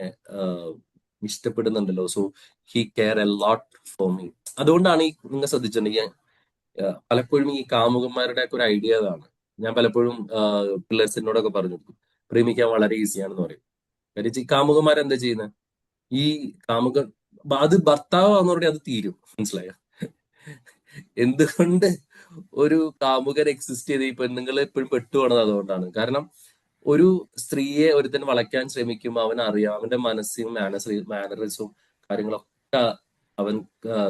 ഇഷ്ടപ്പെടുന്നുണ്ടല്ലോ. So he care a lot for me. അതുകൊണ്ടാണ് നിങ്ങൾ ശ്രദ്ധിച്ചിട്ടുണ്ടെങ്കിൽ പലപ്പോഴും ഈ കാമുകന്മാരുടെ ഒക്കെ ഒരു ഐഡിയ അതാണ്. ഞാൻ പലപ്പോഴും പിള്ളേഴ്സിനോടൊക്കെ പറഞ്ഞു കൊടുക്കും, പ്രേമിക്കാൻ വളരെ ഈസിയാണെന്ന് പറയും. കാര്യം ഈ കാമുകന്മാരെന്താ ചെയ്യുന്നത്? ഈ കാമുക അത് ഭർത്താവ് വന്നതോടെ അത് തീരും. മനസ്സിലായോ? എന്തുകൊണ്ട് ഒരു കാമുകൻ എക്സിസ്റ്റ് ചെയ്ത് ഈ പെണ്ണുങ്ങൾ എപ്പോഴും പെട്ടുപോണത് അതുകൊണ്ടാണ്. കാരണം ഒരു സ്ത്രീയെ ഒരുത്തൻ വളയ്ക്കാൻ ശ്രമിക്കുമ്പോൾ അവൻ അറിയാം, അവന്റെ മനസ്സും മാനറിസവും കാര്യങ്ങളൊക്കെ അവൻ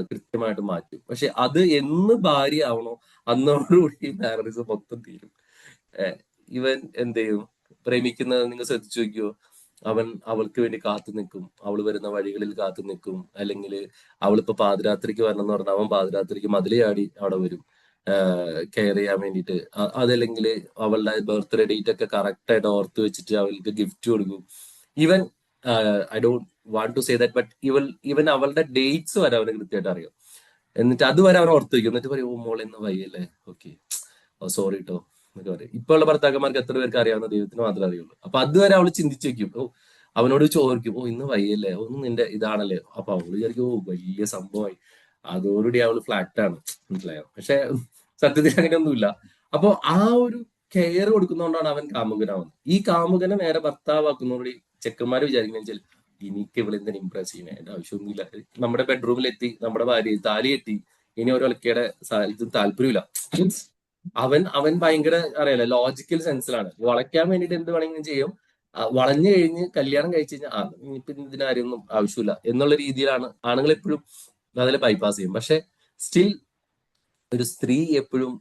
കൃത്യമായിട്ട് മാറ്റും. പക്ഷെ അത് എന്ന് ഭാര്യ ആവണോ അന്നോടുകൂടി മാനറിസം മൊത്തം തീരും. ഇവൻ എന്ത് ചെയ്യും? പ്രേമിക്കുന്നത് നിങ്ങൾ ശ്രദ്ധിച്ചു നോക്കിയോ? അവൻ അവൾക്ക് വേണ്ടി കാത്തു നിൽക്കും, അവൾ വരുന്ന വഴികളിൽ കാത്തു നിൽക്കും. അല്ലെങ്കിൽ അവളിപ്പോ പാതിരാത്രിക്ക് വരണം എന്ന് പറഞ്ഞാൽ അവൻ പാതിരാത്രിക്ക് മതിൽ ചാടി അവിടെ വരും കെയർ ചെയ്യാൻ വേണ്ടിയിട്ട്. അതല്ലെങ്കിൽ അവളുടെ ബർത്ത്ഡേ ഡേറ്റ് ഒക്കെ കറക്റ്റ് ആയിട്ട് ഓർത്ത് വെച്ചിട്ട് അവൾക്ക് ഗിഫ്റ്റ് കൊടുക്കും. Even I don't want to say that, but even അവളുടെ ഡേറ്റ്സ് വരെ അവന് കൃത്യമായിട്ട് അറിയാം. എന്നിട്ട് അതുവരെ അവൻ ഓർത്ത് വയ്ക്കും. എന്നിട്ട് പറയും, ഓ മോളെ ഇന്ന് വയ്യല്ലേ, ഓക്കെ, ഓ സോറി കേട്ടോ എന്നൊക്കെ പറയും. ഇപ്പൊ ഉള്ള ഭർത്താക്കന്മാർക്ക് എത്ര പേർക്ക് അറിയാവുന്ന ദൈവത്തിന് മാത്രമേ അറിയുള്ളൂ. അപ്പൊ അതുവരെ അവള് ചിന്തിച്ചു വെക്കും. ഓ, അവനോട് ചോദിക്കും, ഓ ഇന്ന് വയ്യല്ലേ, ഒന്നും നിന്റെ ഇതാണല്ലേ. അപ്പൊ അവള് വിചാരിക്കും, ഓ വലിയ സംഭവമായി, അതോടുകൂടി അവള് ഫ്ലാറ്റ് ആണ്. മനസ്സിലായോ? പക്ഷെ സത്യത്തിൽ അങ്ങനെയൊന്നുമില്ല. അപ്പൊ ആ ഒരു കെയർ കൊടുക്കുന്നതുകൊണ്ടാണ് അവൻ കാമുകനാവുന്നത്. ഈ കാമുകനെ നേരെ ഭർത്താവാക്കുന്നതോടുകൂടി ചെക്കന്മാര് വിചാരിക്കുന്ന വെച്ചാൽ എനിക്ക് ഇവിടെ എന്തിനും ഇംപ്രസ് ചെയ്യണേ, എന്റെ ആവശ്യമൊന്നുമില്ല. നമ്മുടെ ബെഡ്റൂമിലെത്തി, നമ്മുടെ ഭാര്യ താലി എത്തി, ഇനി ഒരു ഒലക്കയുടെ ഇത് താല്പര്യമില്ല. അവൻ ഭയങ്കര അറിയാലോ ലോജിക്കൽ സെൻസിലാണ്. വളയ്ക്കാൻ വേണ്ടിയിട്ട് എന്ത് വേണമെങ്കിലും ചെയ്യും. വളഞ്ഞു കഴിഞ്ഞ് കല്യാണം കഴിച്ചു കഴിഞ്ഞാൽ ഇനിയിപ്പോ ഇതിനാരൊന്നും ആവശ്യമില്ല എന്നുള്ള രീതിയിലാണ് ആണുങ്ങൾ എപ്പോഴും അതിൽ ബൈപ്പാസ് ചെയ്യും. പക്ഷെ സ്റ്റിൽ ഒരു സ്ത്രീ എപ്പോഴും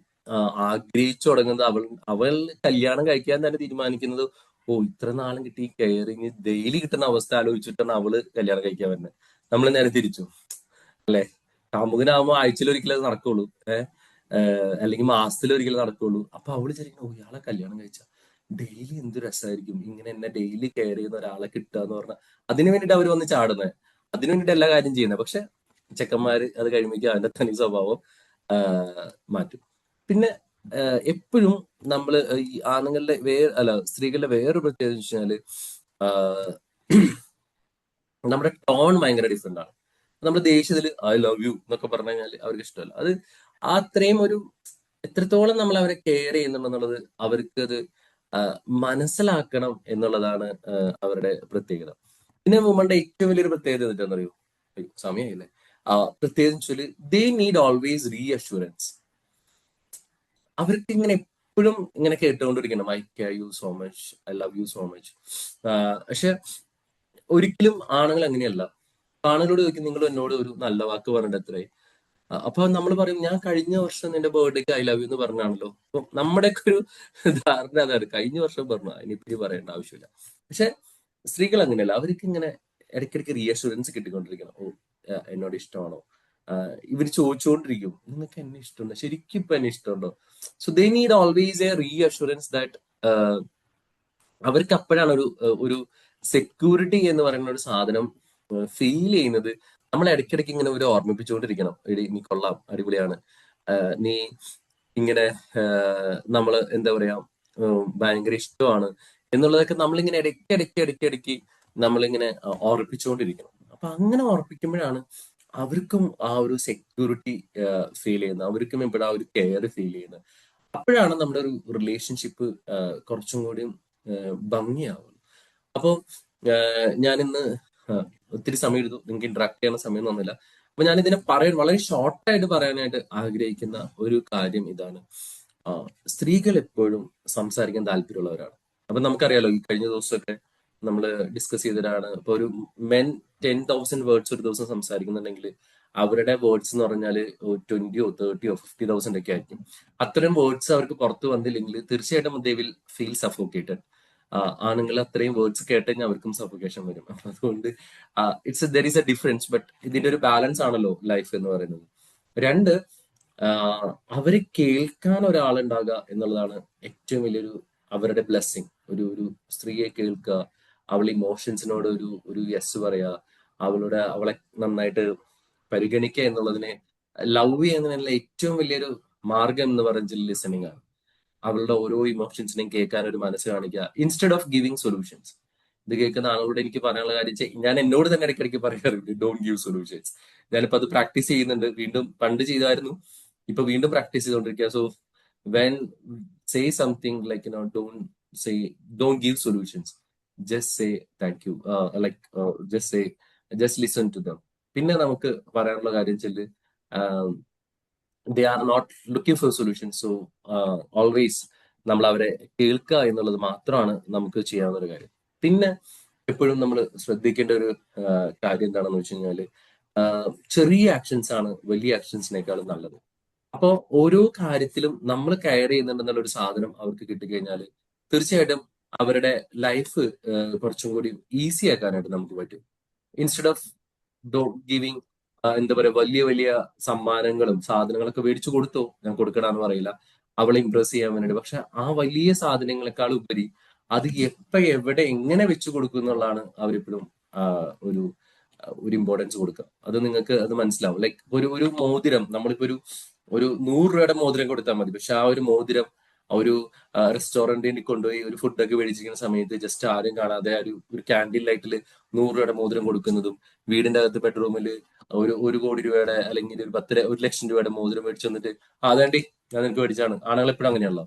ആഗ്രഹിച്ചു തുടങ്ങുന്നത് അവൾ കല്യാണം കഴിക്കാൻ തന്നെ തീരുമാനിക്കുന്നത്, ഓ ഇത്ര നാളും കിട്ടി കെയറിങ് ഡെയിലി കിട്ടുന്ന അവസ്ഥ ആലോചിച്ചിട്ടാണ് അവള് കല്യാണം കഴിക്കാൻ വരുന്നത്. നമ്മൾ നേരെ തിരിച്ചു അല്ലെ? കാമുകനാകുമ്പോൾ ആഴ്ചയിൽ ഒരിക്കലും അത് നടക്കുള്ളൂ, അല്ലെങ്കിൽ മാസത്തിൽ ഒരിക്കലും നടക്കുള്ളൂ. അപ്പൊ അവള് വിചാരിക്കണം, ഓ ഇയാളെ കല്യാണം കഴിച്ച ഡെയിലി എന്ത് രസമായിരിക്കും, ഇങ്ങനെ എന്നെ ഡെയിലി കെയർ ചെയ്യുന്ന ഒരാളെ കിട്ടുക എന്ന് പറഞ്ഞാൽ അതിനു വേണ്ടിയിട്ട് അവർ വന്ന് ചാടുന്നത്, അതിനു വേണ്ടിയിട്ട് എല്ലാ കാര്യം ചെയ്യുന്നത്. പക്ഷെ ചെക്കന്മാര് അത് കഴിയുമ്പോഴേക്കും അവന്റെ തനി സ്വഭാവം മാറ്റും. പിന്നെ എപ്പോഴും നമ്മള് ഈ ആണുങ്ങളുടെ സ്ത്രീകളുടെ വേറൊരു പ്രത്യേകത എന്ന് വെച്ചാല് നമ്മുടെ ടോൺ ഭയങ്കര ഡിഫറെന്റ് ആണ്. നമ്മുടെ ദേഷ്യത്തില് ഐ ലവ് യു എന്നൊക്കെ പറഞ്ഞു കഴിഞ്ഞാൽ അവർക്ക് ഇഷ്ടമല്ല. അത് അത്രയും ഒരു എത്രത്തോളം നമ്മൾ അവരെ കെയർ ചെയ്യുന്നുണ്ടെന്നുള്ളത് അവർക്ക് അത് മനസ്സിലാക്കണം എന്നുള്ളതാണ് അവരുടെ പ്രത്യേകത. പിന്നെ വുമന്റെ ഏറ്റവും വലിയൊരു പ്രത്യേകത എന്താണെന്നറിയോ? സമയമില്ലേ? പ്രത്യേകിച്ച് ദേ നീഡ് ഓൾവേസ് റീഅഷുറൻസ്. അവർക്ക് ഇങ്ങനെ എപ്പോഴും ഇങ്ങനെ കേട്ടുകൊണ്ടിരിക്കണം, I care you so much, I love you so much. പക്ഷെ ഒരിക്കലും ആണുങ്ങൾ അങ്ങനെയല്ല. ആണുങ്ങളോട് ചോദിക്കും, നിങ്ങൾ എന്നോട് ഒരു നല്ല വാക്ക് പറഞ്ഞിട്ട് എത്രയായി? അപ്പൊ നമ്മൾ പറയും, ഞാൻ കഴിഞ്ഞ വർഷം നിന്റെ ബർത്ത്ഡേക്ക് ഐ ലവ് യു എന്ന് പറഞ്ഞാണല്ലോ. അപ്പൊ നമ്മുടെയൊക്കെ ഒരു ധാരണ അതാണ്, കഴിഞ്ഞ വർഷം പറഞ്ഞു, അതിനിപ്പറ്റി പറയേണ്ട ആവശ്യമില്ല. പക്ഷെ സ്ത്രീകൾ അങ്ങനെയല്ല. അവർക്ക് ഇങ്ങനെ ഇടയ്ക്കിടയ്ക്ക് റീഅഷുറൻസ് കിട്ടിക്കൊണ്ടിരിക്കണം. ഓ എന്നോട് ഇഷ്ടമാണോ? ഇവർ ചോദിച്ചുകൊണ്ടിരിക്കും, നിങ്ങൾക്ക് എന്നെ ഇഷ്ടമുണ്ടോ, ശരിക്കും ഇപ്പൊ എന്നെ ഇഷ്ടമുണ്ടോ? So they need always a reassurance that അവർക്ക് അപ്പോഴാണ് ഒരു സെക്യൂരിറ്റി എന്ന് പറയുന്ന ഒരു സാധനം ഫീൽ ചെയ്യുന്നത്. നമ്മൾ ഇടയ്ക്കിടയ്ക്ക് ഇങ്ങനെ ഒരു ഓർമ്മിപ്പിച്ചുകൊണ്ടിരിക്കണം, എടി നീ കൊള്ളാം, അടിപൊളിയാണ്, നീ ഇങ്ങനെ നമ്മള് എന്താ പറയാ ഭയങ്കര ഇഷ്ടമാണ് എന്നുള്ളതൊക്കെ നമ്മളിങ്ങനെ ഇടയ്ക്കിടയ്ക്ക് നമ്മളിങ്ങനെ ഓർപ്പിച്ചുകൊണ്ടിരിക്കണം. അപ്പൊ അങ്ങനെ ഓർപ്പിക്കുമ്പോഴാണ് അവർക്കും ആ ഒരു സെക്യൂരിറ്റി ഫീൽ ചെയ്യുന്നത്, അവർക്കും എപ്പോഴും ആ ഒരു കെയർ ഫീൽ ചെയ്യുന്നത്. അപ്പോഴാണ് നമ്മുടെ ഒരു റിലേഷൻഷിപ്പ് കുറച്ചും കൂടി ഭംഗിയാവുന്നത്. അപ്പോൾ ഞാനിന്ന് ഒത്തിരി സമയം എടുത്തു, നിങ്ങൾക്ക് ഇന്ററാക്ട് ചെയ്യുന്ന സമയം തന്നില്ല. അപ്പൊ ഞാൻ ഇതിനെ പറയാൻ വളരെ ഷോർട്ടായിട്ട് പറയാനായിട്ട് ആഗ്രഹിക്കുന്ന ഒരു കാര്യം ഇതാണ്. ആ, സ്ത്രീകൾ എപ്പോഴും സംസാരിക്കാൻ താല്പര്യമുള്ളവരാണ്. അപ്പൊ നമുക്കറിയാലോ, ഈ കഴിഞ്ഞ ദിവസമൊക്കെ നമ്മൾ ഡിസ്കസ് ചെയ്തതാണ്. ഇപ്പൊ ഒരു മെൻ 10,000 വേർഡ്സ് ഒരു ദിവസം സംസാരിക്കുന്നുണ്ടെങ്കിൽ അവരുടെ വേർഡ്സ് എന്ന് പറഞ്ഞാൽ 20 30 50,000 ഒക്കെ ആയിരിക്കും. അത്തരം വേർഡ്സ് അവർക്ക് പുറത്ത് വന്നില്ലെങ്കിൽ തീർച്ചയായിട്ടും ദേ വിൽ ഫീൽ സഫോക്കേറ്റഡ്. ആണുങ്ങൾ അത്രയും വേർഡ്സ് കേട്ട് കഴിഞ്ഞാൽ അവർക്കും സഫോക്കേഷൻ വരും. അപ്പൊ അതുകൊണ്ട് there is A difference. But ഇതിന്റെ ഒരു ബാലൻസ് ആണല്ലോ ലൈഫ് എന്ന് പറയുന്നത്. രണ്ട്, അവരെ കേൾക്കാൻ ഒരാളുണ്ടാകുക എന്നുള്ളതാണ് ഏറ്റവും വലിയൊരു അവരുടെ ബ്ലെസ്സിങ്. ഒരു സ്ത്രീയെ കേൾക്കുക, അവൾ ഇമോഷൻസിനോട് ഒരു യെസ് പറയുക, അവളെ നന്നായിട്ട് പരിഗണിക്കുക എന്നുള്ളതിനെ ലവ് ചെയ്യുന്നതിനുള്ള ഏറ്റവും വലിയൊരു മാർഗം എന്ന് പറയുന്നത് ലിസണിങ് ആണ്. അവളുടെ ഓരോ ഇമോഷൻസിനെയും കേൾക്കാൻ ഒരു മനസ്സ് കാണിക്കുക, ഇൻസ്റ്റെഡ് ഓഫ് ഗിവിങ് സൊല്യൂഷൻസ്. ഇത് കേൾക്കുന്ന ആളോട് എനിക്ക് പറയാനുള്ള കാര്യം ഞാൻ എന്നോട് തന്നെ ഇടയ്ക്കിടയ്ക്ക് പറയാറുണ്ട്, ഡോണ്ട് ഗിവ് സൊല്യൂഷൻസ്. ഞാനിപ്പോ അത് പ്രാക്ടീസ് ചെയ്യുന്നുണ്ട്. വീണ്ടും പണ്ട് ചെയ്തായിരുന്നു, ഇപ്പൊ വീണ്ടും പ്രാക്ടീസ് ചെയ്തുകൊണ്ടിരിക്കുക. So when say something like don't give solutions, just say thank you, just listen to them. പിന്നെ നമുക്ക് പറയാനുള്ള കാര്യം വെച്ചാല് they are not looking for solution. So always നമ്മൾ അവരെ കേൾക്കുക എന്നുള്ളത് മാത്രമാണ് നമുക്ക് ചെയ്യാവുന്ന ഒരു കാര്യം. പിന്നെ എപ്പോഴും നമ്മൾ ശ്രദ്ധിക്കേണ്ട ഒരു കാര്യം എന്താണെന്ന് വെച്ച് കഴിഞ്ഞാല് ചെറിയ ആക്ഷൻസ് ആണ് വലിയ ആക്ഷൻസിനേക്കാളും നല്ലത്. അപ്പോ ഓരോ കാര്യത്തിലും നമ്മൾ കെയർ ചെയ്യുന്നുണ്ടെന്നുള്ള ഒരു സാധനം അവർക്ക് കിട്ടിക്കഴിഞ്ഞാൽ തീർച്ചയായിട്ടും അവരുടെ ലൈഫ് കുറച്ചും കൂടി ഈസി ആക്കാനായിട്ട് നമുക്ക് പറ്റും. ഇൻസ്റ്റെഡ് ഓഫ് ഗിവിങ് എന്താ പറയാ വലിയ വലിയ സമ്മാനങ്ങളും സാധനങ്ങളൊക്കെ മേടിച്ചു കൊടുത്തോ, ഞാൻ കൊടുക്കണമെന്ന് പറയില്ല, അവളെ ഇംപ്രസ് ചെയ്യാൻ വേണ്ടിയിട്ട്. പക്ഷെ ആ വലിയ സാധനങ്ങളെക്കാൾ ഉപരി അത് എപ്പോ എവിടെ എങ്ങനെ വെച്ചു കൊടുക്കും എന്നുള്ളതാണ് അവരെപ്പോഴും ഒരു ഒരു ഇമ്പോർട്ടൻസ് കൊടുക്കുക. അത് നിങ്ങൾക്ക് അത് മനസ്സിലാവും. ലൈക്ക് ഒരു മോതിരം, നമ്മളിപ്പോ ഒരു 100 രൂപയുടെ മോതിരം കൊടുത്താൽ മതി. പക്ഷെ ആ ഒരു മോതിരം ഒരു റെസ്റ്റോറന്റിൽ കൊണ്ടുപോയി ഒരു ഫുഡൊക്കെ മേടിച്ചിരിക്കുന്ന സമയത്ത് ജസ്റ്റ് ആരും കാണാതെ ഒരു ക്യാൻഡിൽ ലൈറ്റിൽ 100 രൂപയുടെ മോതിരം കൊടുക്കുന്നതും, വീടിന്റെ അകത്ത് ബെഡ്റൂമിൽ ഒരു കോടി രൂപയുടെ അല്ലെങ്കിൽ ഒരു ലക്ഷം രൂപയുടെ മോതിരം മേടിച്ചു വന്നിട്ട് അതാണ്ടി ഞാൻ നിനക്ക് മേടിച്ചാണ്, ആണുങ്ങൾ എപ്പോഴും അങ്ങനെയാണല്ലോ,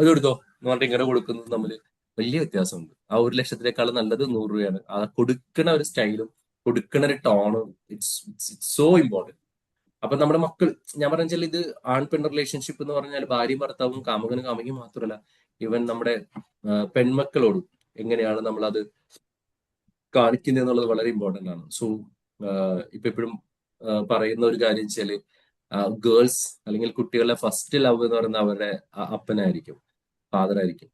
ഇത് കൊടുത്തോ എന്ന് പറഞ്ഞിട്ട് ഇങ്ങനെ കൊടുക്കുന്നത് തമ്മിൽ വലിയ വ്യത്യാസമുണ്ട്. ആ 1 ലക്ഷത്തിനേക്കാളും നല്ലത് 100 രൂപയാണ്. ആ കൊടുക്കണ ഒരു സ്റ്റൈലും കൊടുക്കണ ഒരു ടോണും ഇറ്റ്സ് സോ ഇമ്പോർട്ടൻറ്റ്. അപ്പൊ നമ്മുടെ മക്കൾ, ഞാൻ പറഞ്ഞാൽ ഇത് ആൺ പെൺ റിലേഷൻഷിപ്പ് എന്ന് പറഞ്ഞാൽ ഭാര്യയും ഭർത്താവും കാമുകനും കാമുകിയും മാത്രമല്ല, ഈവൻ നമ്മുടെ പെൺമക്കളോടും എങ്ങനെയാണ് നമ്മൾ അത് കാണിക്കുന്നത് എന്നുള്ളത് വളരെ ഇമ്പോർട്ടന്റ് ആണ്. സോ ഇപ്പൊ എപ്പോഴും പറയുന്ന ഒരു കാര്യം വെച്ചാല് ഗേൾസ് അല്ലെങ്കിൽ കുട്ടികളുടെ ഫസ്റ്റ് ലവ് എന്ന് പറയുന്നത് അവരുടെ അപ്പനായിരിക്കും, ഫാദർ ആയിരിക്കും.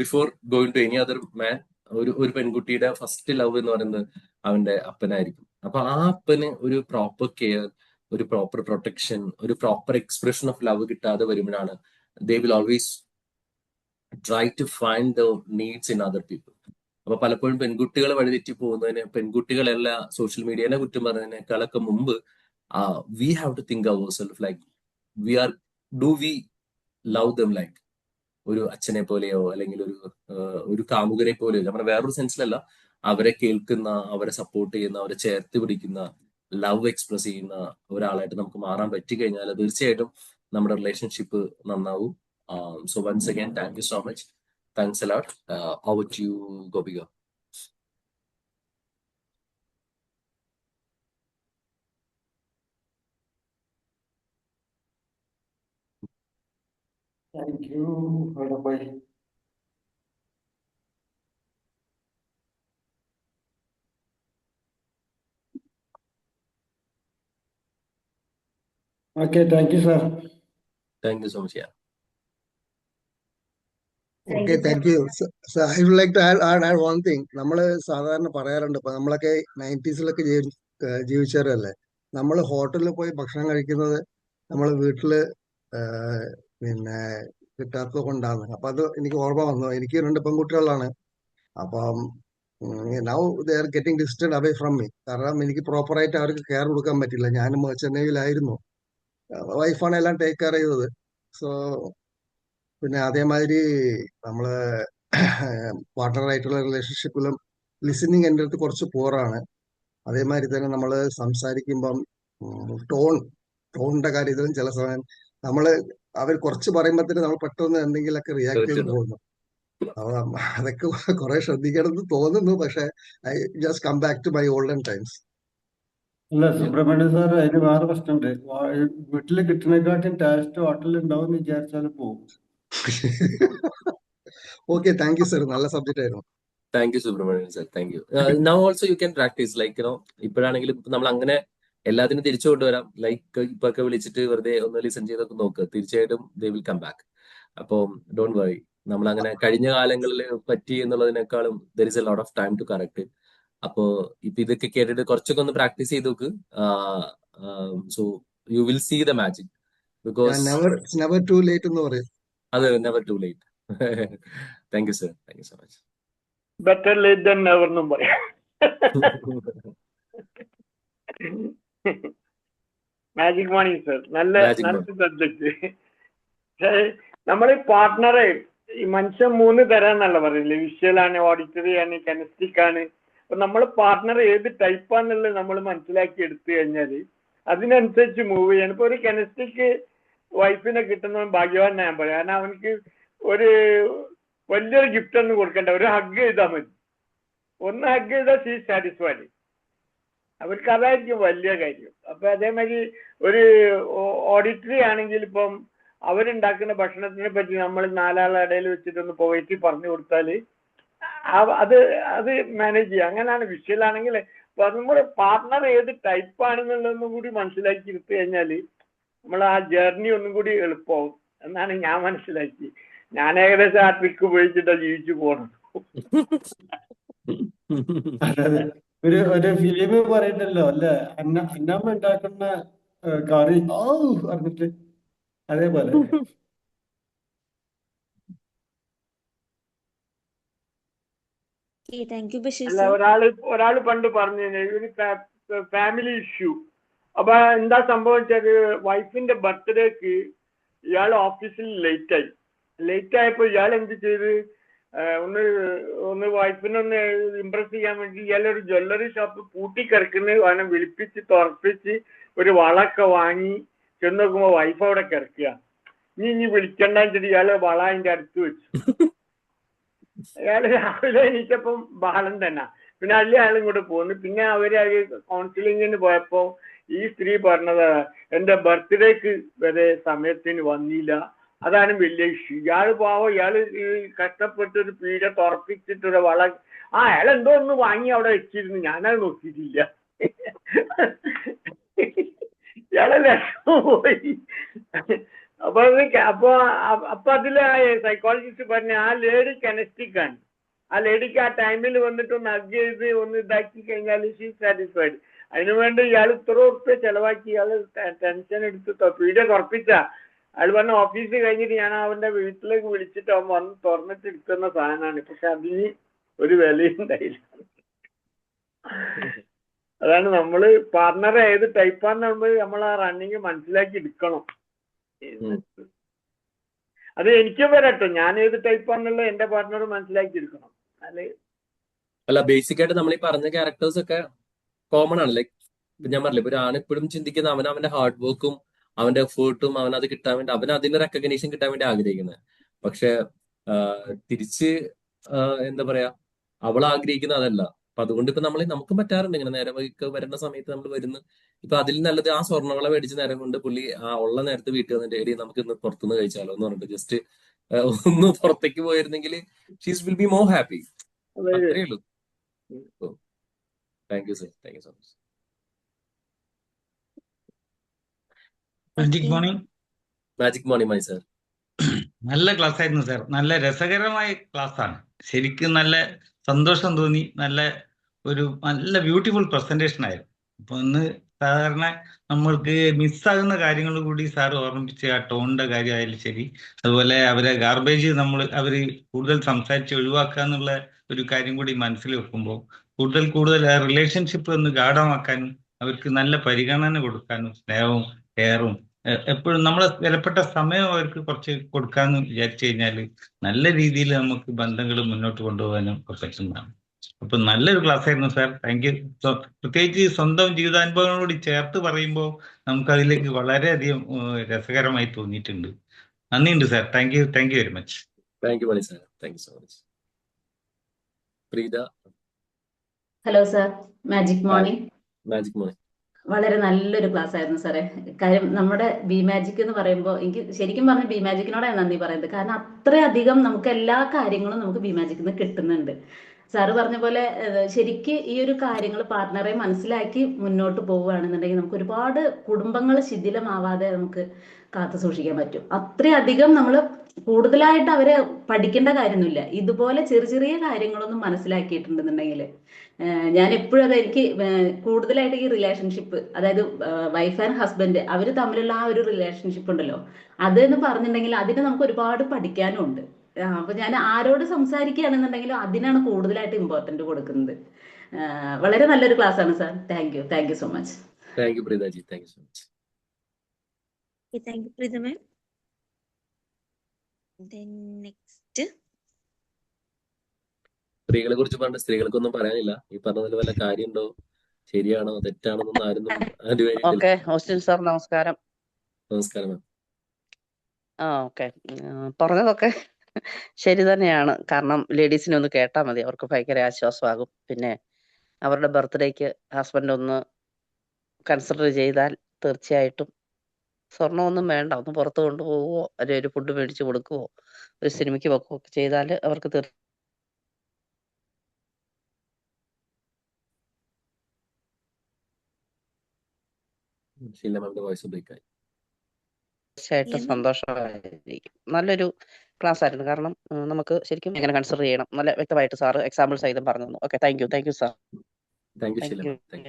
Before going to any other man, ഒരു പെൺകുട്ടിയുടെ ഫസ്റ്റ് ലവ് എന്ന് പറയുന്നത് അവന്റെ അപ്പനായിരിക്കും. അപ്പൊ ആ അപ്പന് ഒരു പ്രോപ്പർ കെയർ, ഒരു പ്രോപ്പർ പ്രൊട്ടക്ഷൻ, ഒരു പ്രോപ്പർ എക്സ്പ്രഷൻ ഓഫ് ലവ് കിട്ടാതെ വരുമ്പോഴാണ് they will always try to find the needs in other people. അപ്പൊ പലപ്പോഴും പെൺകുട്ടികൾ വഴിതെറ്റി പോകുന്നതിന്, പെൺകുട്ടികളല്ല സോഷ്യൽ മീഡിയനെ കുറ്റം പറയുന്നതിനേക്കാളൊക്കെ മുമ്പ് we have to think our self like do we love them like ഒരു അച്ഛനെ പോലെയോ അല്ലെങ്കിൽ ഒരു കാമുകനെ പോലെയോ, നമ്മുടെ വേറൊരു സെൻസിലല്ല, അവരെ കേൾക്കുന്ന, അവരെ സപ്പോർട്ട് ചെയ്യുന്ന, അവരെ ചേർത്ത് പിടിക്കുന്ന, ലവ് എക്സ്പ്രസ് ചെയ്യുന്ന ഒരാളായിട്ട് നമുക്ക് മാറാൻ പറ്റിക്കഴിഞ്ഞാൽ തീർച്ചയായിട്ടും നമ്മുടെ റിലേഷൻഷിപ്പ് നന്നാവും. So once again thank you so much. Thanks a lot. Over to you, Gopika. Thank you, Bhai. Okay, thank you, sir. Thank you so much. Okay, thank you. So I would like to add one thing. നമ്മൾ സാധാരണ പറയാറുണ്ട്, ഇപ്പൊ നമ്മളൊക്കെ 90s ജീവിച്ചവരല്ലേ. നമ്മൾ ഹോട്ടലിൽ പോയി ഭക്ഷണം കഴിക്കുന്നത് നമ്മൾ വീട്ടില് പിന്നെ കിട്ടാത്തത് കൊണ്ടാണ്. അപ്പൊ അത് എനിക്ക് ഓർമ്മ വന്നു. എനിക്ക് 2 പെൺകുട്ടികളാണ്. അപ്പം now they are getting distant away from me. കാരണം എനിക്ക് പ്രോപ്പറായിട്ട് അവർക്ക് കെയർ കൊടുക്കാൻ പറ്റില്ല. ഞാനും ചെന്നൈയിലായിരുന്നു, വൈഫാണ് എല്ലാം ടേക്ക് കെയർ ചെയ്തത്. സോ പിന്നെ അതേമാതിരി നമ്മള് പാർട്ട്ണറായിട്ടുള്ള റിലേഷൻഷിപ്പിലും ലിസണിങ് എൻ്റെ അടുത്ത് കുറച്ച് പോറാണ്. അതേമാതിരി തന്നെ നമ്മൾ സംസാരിക്കുമ്പം ടോണിന്റെ കാര്യത്തിലും ചില സമയം അവർ കുറച്ച് പറയുമ്പോഴത്തേന് നമ്മൾ പെട്ടെന്ന് എന്തെങ്കിലുമൊക്കെ റിയാക്ട് ചെയ്ത് പോകുന്നു. അതൊക്കെ കുറെ ശ്രദ്ധിക്കണമെന്ന് തോന്നുന്നു. പക്ഷെ I just come back to my olden times. അല്ല സുബ്രഹ്മണ്യ സാർ അതിന് വേറെ പ്രശ്നമുണ്ട്. വീട്ടിൽ കിട്ടുന്നതിനെക്കാട്ടും ടേസ്റ്റ് ഹോട്ടലിൽ ഉണ്ടാവും എന്ന് വിചാരിച്ചാൽ പോകും. Okay, thank you sir. നല്ല സബ്ജക്റ്റ് ആയിരുന്നു. Thank you Subramanian sir, thank you. Now also you can practise like ഇപ്പോഴാണെങ്കിലും നമ്മൾ അങ്ങനെ എല്ലാത്തിനും തിരിച്ചു കൊണ്ടുവരാം. ലൈക്ക് ഇപ്പൊ ഒക്കെ വിളിച്ചിട്ട് വെറുതെ ഒന്ന് ലിസൺ ചെയ്തൊക്കെ നോക്കുക, തീർച്ചയായിട്ടും ദേ വിൽ കം ബാക്ക്. അപ്പോൾ ഡോണ്ട് വറി, നമ്മൾ അങ്ങനെ കഴിഞ്ഞ കാലങ്ങളിൽ പറ്റി എന്നുള്ളതിനേക്കാളും there is a lot of time to correct. അപ്പോ ഇപ്പൊ ഇതൊക്കെ കേട്ടിട്ട് കുറച്ചൊക്കെ ഒന്ന് പ്രാക്ടീസ് ചെയ്ത് നോക്ക്. So you will see the magic because never too late എന്ന് പറയും. അത് never too late. Thank you sir, thank you so much. Better late than never എന്നും പറയാം. മാജിക് മോർണിംഗ് സർ, നല്ല മാജിക് നല്ല സബ്ജക്ട്. നമ്മൾ പാർട്ട്ണറെ ഈ മനുഷ്യൻ 3 തരം എന്നല്ല പറയുന്നത്. വിഷ്വൽ ആണ്, ഓഡിറ്ററി ആണ്, കെനസ്റ്റിക് ആണ്. അപ്പൊ നമ്മൾ പാർട്ട്ണർ ഏത് ടൈപ്പാന്നുള്ളത് നമ്മൾ മനസ്സിലാക്കി എടുത്തു കഴിഞ്ഞാല് അതിനനുസരിച്ച് മൂവ് ചെയ്യണം. ഇപ്പൊ ഒരു കെനസ്റ്റിക് വൈഫിനെ കിട്ടുന്നവൻ ഭാഗ്യവാൻ ഞാൻ പറയാം. കാരണം അവനക്ക് ഒരു വലിയൊരു ഗിഫ്റ്റ് ഒന്നും കൊടുക്കണ്ട, ഒരു ഹഗ് ചെയ്താൽ മതി. ഒന്ന് ഹഗ് ചെയ്താൽ ഷീ സാറ്റിസ്ഫൈഡ്. അവർക്ക് അതായിരിക്കും വലിയ കാര്യം. അപ്പൊ അതേമാതിരി ഒരു ഓഡിറ്ററി ആണെങ്കിൽ ഇപ്പം അവരുണ്ടാക്കുന്ന ഭക്ഷണത്തിനെ പറ്റി നമ്മൾ 4 ആളുടെ ഇടയിൽ വെച്ചിട്ടൊന്ന് പോയിട്ട് പറഞ്ഞു കൊടുത്താൽ അത് അത് മാനേജ് ചെയ്യാം. അങ്ങനെയാണ്. വിഷ്വലാണെങ്കിൽ നമ്മുടെ പാർട്ട്ണർ ഏത് ടൈപ്പാണെന്നുള്ളതൊന്നും കൂടി മനസ്സിലാക്കി എടുത്തു കഴിഞ്ഞാൽ നമ്മൾ ആ ജേർണി ഒന്നും കൂടി എളുപ്പമാവും എന്നാണ് ഞാൻ മനസ്സിലാക്കി. ഞാൻ ഏകദേശം ആ ട്രിക്ക് ഉപയോഗിച്ചിട്ടാണ് ജീവിച്ചു പോകണം. അതായത് ഒരു ഫിലിം പറയുന്നല്ലോ അല്ലെ, അന്നമ്മ ഉണ്ടാക്കുന്ന കറി ഓ പറഞ്ഞിട്ട് അതേപോലെ. താങ്ക് യു ബഷീർ അല്ല, സർ. ഒരാള് പണ്ട് പറഞ്ഞു ഒരു ഫാമിലി ഇഷ്യൂ. അപ്പൊ എന്താ സംഭവിച്ചത്, വൈഫിന്റെ ബർത്ത്ഡേക്ക് ഇയാൾ ഓഫീസിൽ ലേറ്റ് ആയപ്പോ ഇയാൾ എന്ത് ചെയ്ത്, ഒന്ന് വൈഫിനൊന്ന് ഇംപ്രസ് ചെയ്യാൻ വേണ്ടി ഇയാളൊരു ജ്വല്ലറി ഷോപ്പ് പൂട്ടിക്കിടക്കുന്ന അവനെ വിളിപ്പിച്ച് തുറപ്പിച്ച് ഒരു വളൊക്കെ വാങ്ങി ചെന്ന് നോക്കുമ്പോ വൈഫ് അവിടെ കിടക്കുക. ഇനി വിളിക്കണ്ടെന്ന് വെച്ചിട്ട് ഇയാള് വള അതിന്റെ അടുത്ത് വെച്ചു. അയാള് രാവിലെ എണീറ്റപ്പം ബാലൻ തന്നെ. പിന്നെ അയാളും കൂടെ പോന്നു. പിന്നെ അവര് കൗൺസിലിങ്ങിന് പോയപ്പോ ഈ സ്ത്രീ പറഞ്ഞത് എന്റെ ബർത്ത്ഡേക്ക് വരെ സമയത്തിന് വന്നില്ല, അതാണ് വലിയ ഇഷ്യൂ. ഇയാള് പാവം, ഇയാള് കഷ്ടപ്പെട്ട് ഒരു പീഡ തുറപ്പിച്ചിട്ടൊരു വള അയാൾ എന്തോ ഒന്ന് വാങ്ങി അവിടെ വെച്ചിരുന്നു, ഞാനത് നോക്കിയിട്ടില്ല. ഇയാളെ ലക്ഷം പോയി. അപ്പൊ അതില് സൈക്കോളജിസ്റ്റ് പറഞ്ഞ ആ ലേഡി കെനസ്റ്റിക് ആണ്. ആ ലേഡിക്ക് ആ ടൈമിൽ വന്നിട്ട് ഒന്ന് ഹഗ് ചെയ്ത് ഒന്ന് ഇതാക്കി കഴിഞ്ഞാൽ ഷീ സാറ്റിസ്ഫൈഡ്. അതിനുവേണ്ടി ഇയാൾ ഇത്ര ഉറുപ്പ്യ ചെലവാക്കി ഇയാള് ടെൻഷൻ എടുത്ത് പീഡിയ തുറപ്പിച്ച. അയാൾ പറഞ്ഞ ഓഫീസ് കഴിഞ്ഞിട്ട് ഞാൻ അവന്റെ വീട്ടിലേക്ക് വിളിച്ചിട്ട് അവൻ വന്ന് തുറന്നിട്ട് എടുക്കുന്ന സാധനമാണ്. പക്ഷെ അതിന് ഒരു വിലയുണ്ടായില്ല. അതാണ് നമ്മള് പാർട്ണറെ ഏത് ടൈപ്പാന്ന് നമ്മൾ ആ റണ്ണിങ് മനസ്സിലാക്കി എടുക്കണം. അത് എനിക്കും വരട്ടോ, ഞാൻ ഏത് ടൈപ്പാന്നുള്ള എന്റെ പാർട്ണർ മനസ്സിലാക്കി എടുക്കണം. അല്ല, ബേസിക് ആയിട്ട് നമ്മൾ ഈ പറഞ്ഞ ക്യാരക്ടേഴ്സ് ഒക്കെ കോമൺ ആണ്. ലൈക്ക് ഞാൻ പറഞ്ഞില്ല, ഇപ്പൊ ഒരാണ് എപ്പോഴും ചിന്തിക്കുന്ന അവന്റെ ഹാർഡ് വർക്കും അവന്റെ എഫേർട്ടും അവനത് കിട്ടാൻ വേണ്ടി അതിന് റെക്കഗ്നീഷൻ കിട്ടാൻ വേണ്ടി ആഗ്രഹിക്കുന്നത്. പക്ഷെ തിരിച്ച് എന്താ പറയാ, അവൾ ആഗ്രഹിക്കുന്ന അതല്ല. അപ്പൊ അതുകൊണ്ട് ഇപ്പൊ നമുക്ക് പറ്റാറുണ്ട് ഇങ്ങനെ നേരം വരേണ്ട സമയത്ത് നമ്മൾ വരുന്നു. ഇപ്പൊ അതിൽ നല്ലത് ആ സ്വർണ്ണവള മേടിച്ച നേരം കൊണ്ട് പുള്ളി ആ ഉള്ള നേരത്ത് വീട്ടിൽ വന്നിട്ട് എടി നമുക്ക് ഇന്ന് പുറത്തുനിന്ന് കഴിച്ചാലോ എന്ന് പറഞ്ഞിട്ട് ജസ്റ്റ് ഒന്ന് പുറത്തേക്ക് പോയിരുന്നെങ്കിൽ she's will be more happy. അത്രേ ഉള്ളൂ. Thank you sir, thank you so much. Magic morning. Magic morning my sir. നല്ല ക്ലാസ് ആയിരുന്നു സാർ. നല്ല രസകരമായ ക്ലാസ് ആണ്. ശരിക്കും നല്ല സന്തോഷം തോന്നി. നല്ല ബ്യൂട്ടിഫുൾ പ്രസന്റേഷൻ ആയിരുന്നു. അപ്പൊ ഒന്ന് സാധാരണ നമ്മൾക്ക് മിസ്സാകുന്ന കാര്യങ്ങൾ കൂടി സാർ ഓർമ്മിപ്പിച്ച ആ ടോണിന്റെ കാര്യമായാലും ശരി, അതുപോലെ അവരെ ഗാർബേജ് അവര് കൂടുതൽ സംസാരിച്ച് ഒഴിവാക്കുക എന്നുള്ള ഒരു കാര്യം കൂടി മനസ്സിൽ വെക്കുമ്പോൾ കൂടുതൽ റിലേഷൻഷിപ്പ് ഒന്ന് ഗാഢമാക്കാനും അവർക്ക് നല്ല പരിഗണന കൊടുക്കാനും സ്നേഹവും കെയറും എപ്പോഴും നമ്മളെ വിലപ്പെട്ട സമയം അവർക്ക് കുറച്ച് കൊടുക്കാന്ന് വിചാരിച്ചു കഴിഞ്ഞാൽ നല്ല രീതിയിൽ നമുക്ക് ബന്ധങ്ങൾ മുന്നോട്ട് കൊണ്ടുപോകാനും പറ്റുന്നതാണ്. അപ്പൊ നല്ലൊരു ക്ലാസ് ആയിരുന്നു സാർ. Thank U. പ്രത്യേകിച്ച് സ്വന്തം ജീവിതാനുഭവങ്ങളോട് ചേർത്ത് പറയുമ്പോൾ നമുക്ക് അതിലേക്ക് വളരെയധികം രസകരമായി തോന്നിയിട്ടുണ്ട്. നന്ദിയുണ്ട് sir. Thank you very much. Thank you Mani sir, thank you so much. Preetha. Hello sir, magic morning. Magic morning. വളരെ നല്ലൊരു ക്ലാസ് ആയിരുന്നു സാറേ. കാര്യം നമ്മുടെ ബി മാജിക് എന്ന് പറയുമ്പോൾ എനിക്ക് ശരിക്കും പറഞ്ഞ ബി മാജിക്കിനോടാണ് നന്ദി പറയുന്നത്. കാരണം അത്രയധികം നമുക്ക് എല്ലാ കാര്യങ്ങളും നമുക്ക് ബി മാജിക്കിൽ നിന്ന് കിട്ടുന്നുണ്ട്. സാറ് പറഞ്ഞ പോലെ ശരിക്ക് ഈ ഒരു കാര്യങ്ങൾ പാർട്ട്ണറെ മനസ്സിലാക്കി മുന്നോട്ട് പോവുകയാണെന്നുണ്ടെങ്കിൽ നമുക്ക് ഒരുപാട് കുടുംബങ്ങൾ ശിഥിലമാവാതെ നമുക്ക് കാത്തു സൂക്ഷിക്കാൻ പറ്റും. അത്രയധികം നമ്മൾ കൂടുതലായിട്ട് അവരെ പഠിക്കേണ്ട കാര്യമൊന്നുമില്ല. ഇതുപോലെ ചെറിയ ചെറിയ കാര്യങ്ങളൊന്നും മനസ്സിലാക്കിയിട്ടുണ്ടെന്നുണ്ടെങ്കിൽ ഞാൻ എപ്പോഴും അത് എനിക്ക് കൂടുതലായിട്ട് ഈ റിലേഷൻഷിപ്പ്, അതായത് വൈഫ് ആൻഡ് ഹസ്ബൻഡ് അവർ തമ്മിലുള്ള ആ ഒരു റിലേഷൻഷിപ്പ് ഉണ്ടല്ലോ, അതെന്ന് പറഞ്ഞിട്ടുണ്ടെങ്കിൽ അതിന് നമുക്ക് ഒരുപാട് പഠിക്കാനും ഉണ്ട്. അപ്പൊ ഞാൻ ആരോട് സംസാരിക്കുകയാണെന്നുണ്ടെങ്കിലും അതിനാണ് കൂടുതലായിട്ട് ഇമ്പോർട്ടന്റ് കൊടുക്കുന്നത്. വളരെ നല്ലൊരു ക്ലാസ് ആണ് sir. Thank you so much. Thank you Preethaji, thank you so much. Thank you Preetha ma'am. Next സ്ത്രീകളെ കുറിച്ച് പറഞ്ഞ സ്ത്രീകൾക്കൊന്നും പറയാനില്ല. ഈ പറഞ്ഞതിൽ വല്ല കാര്യമുണ്ടോ, ശരിയാണോ തെറ്റാണോ എന്നൊന്നും ആരും ആദ്യമായിട്ടില്ല. ഓക്കെ, ഓസ്റ്റിൻ സാർ നമസ്കാരം. നമസ്കാരം മാം. ഓക്കെ, പറഞ്ഞതൊക്കെ ശരി തന്നെയാണ്. കാരണം ലേഡീസിനെ ഒന്ന് കേട്ടാൽ മതി, അവർക്ക് ഭയങ്കര ആശ്വാസമാകും. പിന്നെ അവരുടെ ബർത്ത്ഡേക്ക് ഹസ്ബൻഡ് ഒന്ന് കൺസിഡർ ചെയ്താൽ തീർച്ചയായിട്ടും സ്വർണ്ണമൊന്നും വേണ്ട, ഒന്ന് പുറത്ത് കൊണ്ടുപോകുവോ അല്ലെങ്കിൽ ഒരു ഫുഡ് മേടിച്ച് കൊടുക്കുവോ ഒരു സിനിമയ്ക്ക് വെക്കുകയോ ഒക്കെ ചെയ്താൽ അവർക്ക് ശീല മാമിന്റെ വോയിസ് ബ്രേക്ക് ആയി. തീർച്ചയായിട്ടും സന്തോഷമായിരിക്കും. നല്ലൊരു ക്ലാസ് ആയിരുന്നു. കാരണം നമുക്ക് ശരിക്കും എങ്ങനെ കൺസിഡർ ചെയ്യണം നല്ല വ്യക്തമായിട്ട് സാറ് എക്സാമ്പിൾ സഹിതം പറഞ്ഞു തന്നു. Okay, thank you sir. Thank U Sheela ma'am. Thank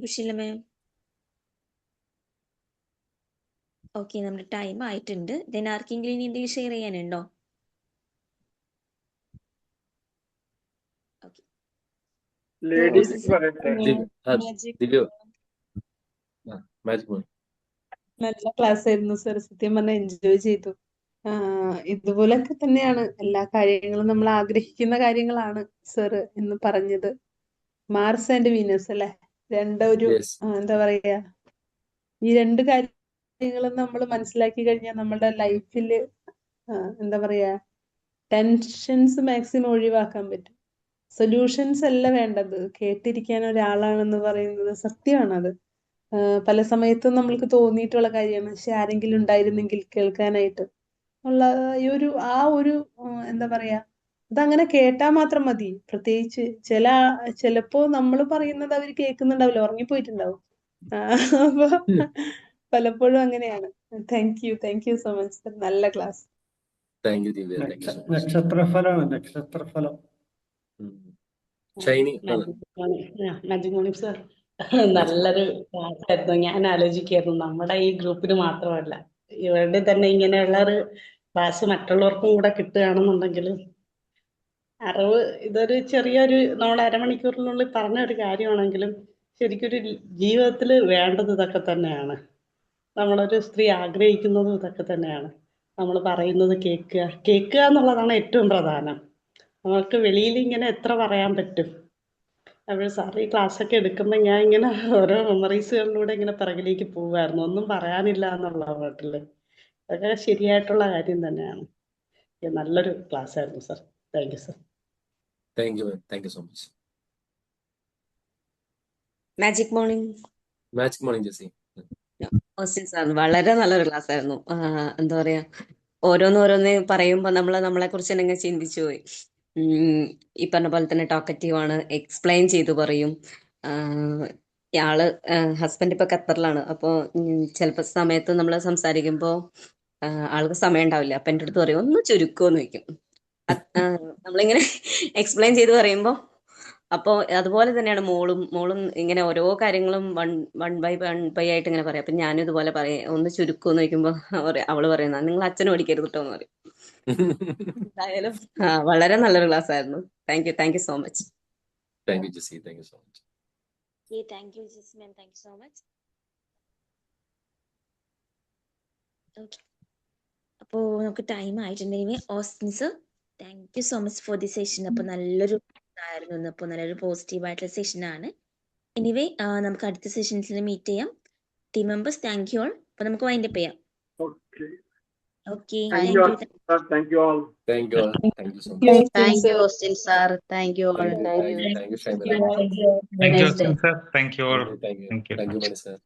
U. Sheela ma'am. Okay, നമ്മുടെ ടൈം ആയിട്ടുണ്ട്. ആർക്കെങ്കിലും ഇനി എന്തെങ്കിലും ഷെയർ ചെയ്യാനുണ്ടോ? ലേഡീസ് പറയട്ടെ. ദിവ്യ, മാജിക് മോൺ. നല്ല ക്ലാസ് ആയിരുന്നു സർ. സത്യം പറഞ്ഞാൽ എൻജോയ് ചെയ്തു. ഇതുപോലൊക്കെ തന്നെയാണ് എല്ലാ കാര്യങ്ങളും നമ്മൾ ആഗ്രഹിക്കുന്ന കാര്യങ്ങളാണ് സർ എന്ന് പറഞ്ഞത്. മാർസ് ആൻഡ് വീനസ് അല്ലെ, രണ്ടൊരു എന്താ പറയാ, ഈ രണ്ട് കാര്യങ്ങളും നമ്മൾ മനസ്സിലാക്കി കഴിഞ്ഞാൽ നമ്മുടെ ലൈഫിൽ എന്താ പറയാ ടെൻഷൻസ് മാക്സിമം ഒഴിവാക്കാൻ പറ്റും. സൊല്യൂഷൻസ് അല്ല വേണ്ടത്, കേട്ടിരിക്കാൻ ഒരാളാണെന്ന് പറയുന്നത് സത്യമാണത്. പല സമയത്തും നമ്മൾക്ക് തോന്നിയിട്ടുള്ള കാര്യമാണ്, പക്ഷെ ആരെങ്കിലും ഉണ്ടായിരുന്നെങ്കിൽ കേൾക്കാനായിട്ട് ഉള്ള ആ ഒരു എന്താ പറയാ, അതങ്ങനെ കേട്ടാൽ മാത്രം മതി. പ്രത്യേകിച്ച് ചിലപ്പോ നമ്മൾ പറയുന്നത് അവർ കേൾക്കുന്നുണ്ടാവില്ല, ഉറങ്ങിപ്പോയിട്ടുണ്ടാവും. അപ്പൊ പലപ്പോഴും അങ്ങനെയാണ്. Thank you so much sir. നല്ല ക്ലാസ്. Thank you Divya. നക്ഷത്രഫലമാണ്, നക്ഷത്രഫലം. ഷൈനി. മാജിക് മോർണിംഗ് സർ, നല്ലൊരു ക്ലാസ് ആയിരുന്നു. ഞാൻ ആലോചിക്കായിരുന്നു നമ്മുടെ ഈ ഗ്രൂപ്പിന് മാത്രമല്ല ഇവരുടെ തന്നെ ഇങ്ങനെയുള്ള ഒരു ക്ലാസ് മറ്റുള്ളവർക്കും കൂടെ കിട്ടുകയാണെന്നുണ്ടെങ്കിൽ അറിവ്, ഇതൊരു ചെറിയൊരു നമ്മൾ അരമണിക്കൂറിനുള്ളിൽ പറഞ്ഞ ഒരു കാര്യമാണെങ്കിലും ശരിക്കൊരു ജീവിതത്തിൽ വേണ്ടത് ഇതൊക്കെ തന്നെയാണ്. നമ്മളൊരു സ്ത്രീ ആഗ്രഹിക്കുന്നതും ഇതൊക്കെ തന്നെയാണ്. നമ്മൾ പറയുന്നത് കേൾക്കുക എന്നുള്ളതാണ് ഏറ്റവും പ്രധാനം. നമുക്ക് വെളിയിൽ ഇങ്ങനെ എത്ര പറയാൻ പറ്റും. അപ്പോൾ സാർ ഈ ക്ലാസ്സൊക്കെ എടുക്കുമ്പോൾ ഞാൻ ഇങ്ങനെ ഓരോ മെമ്മറീസുകളിലൂടെ ഇങ്ങനെ പിറകിലേക്ക് പോവുമായിരുന്നു. ഒന്നും പറയാനില്ല എന്നുള്ള വീട്ടിൽ. അതൊക്കെ ശരിയായിട്ടുള്ള കാര്യം തന്നെയാണ്. നല്ലൊരു ക്ലാസ് ആയിരുന്നു sir. Thank you sir. Thank you ma'am. Thank you so much. Magic morning. Magic morning Jessy. Austin sir വളരെ നല്ലൊരു ക്ലാസ് ആയിരുന്നു. എന്താ പറയാ, ഓരോന്ന് പറയുമ്പോൾ നമ്മളെ കുറിച്ച് തന്നെ ഇങ്ങനെ ചിന്തിച്ചു പോയി. ഈ പറഞ്ഞ പോലെ തന്നെ ടോക്കറ്റീവ് ആണ്, എക്സ്പ്ലെയിൻ ചെയ്തു പറയും. ആള് ഹസ്ബൻഡ് ഇപ്പൊ ഖത്തറിലാണ്. അപ്പോൾ ചിലപ്പോൾ സമയത്ത് നമ്മൾ സംസാരിക്കുമ്പോൾ ആൾക്ക് സമയം ഉണ്ടാവില്ല. അപ്പൊ എൻ്റെ അടുത്ത് പറയും ഒന്ന് ചുരുക്കുമെന്ന് ചോദിക്കും. നമ്മളിങ്ങനെ എക്സ്പ്ലെയിൻ ചെയ്ത് പറയുമ്പോൾ അപ്പോൾ അതുപോലെ തന്നെയാണ് മോളും ഇങ്ങനെ ഓരോ കാര്യങ്ങളും വൺ ബൈ ആയിട്ട് ഇങ്ങനെ പറയാം. അപ്പൊ ഞാനും ഇതുപോലെ പറയാം ഒന്ന് ചുരുക്കുമെന്ന് ചോദിക്കുമ്പോൾ അവള് പറയുന്ന നിങ്ങൾ അച്ഛനും പഠിക്കരുത് കേട്ടോ എന്ന് പറയും. എന്തായാലും വളരെ നല്ലൊരു ക്ലാസ് ആയിരുന്നു. Thank you so much. Thank you Jessy. Thank you so much. Thank you Jessy ma'am. Thank you so much. Okay, അപ്പോൾ നമുക്ക് ടൈം ആയിട്ടുണ്ടെങ്കിൽ Austin sir, thank you so much for the session. അപ്പോൾ നല്ലൊരു ആയിരുന്നു. അപ്പോൾ നല്ലൊരു പോസിറ്റീവ് ആയിട്ടുള്ള സെഷനാണ്. എനിവേ നമുക്ക് അടുത്ത സെഷൻസിൽ മീറ്റ് ചെയ്യാം. Team members, thank you all. അപ്പോൾ നമുക്ക് വൈൻഡപ്പ് ചെയ്യാം. Okay, Thank thank you, you. sir. Thank you all. Thank you thank you so you, much thank you sir. Austin sir. Thank you all. Thank you thank you thank you Shaimala Thank you. Have a Thank you, nice day. sir. Thank you all. Thank you Thank you thank you much. Mani sir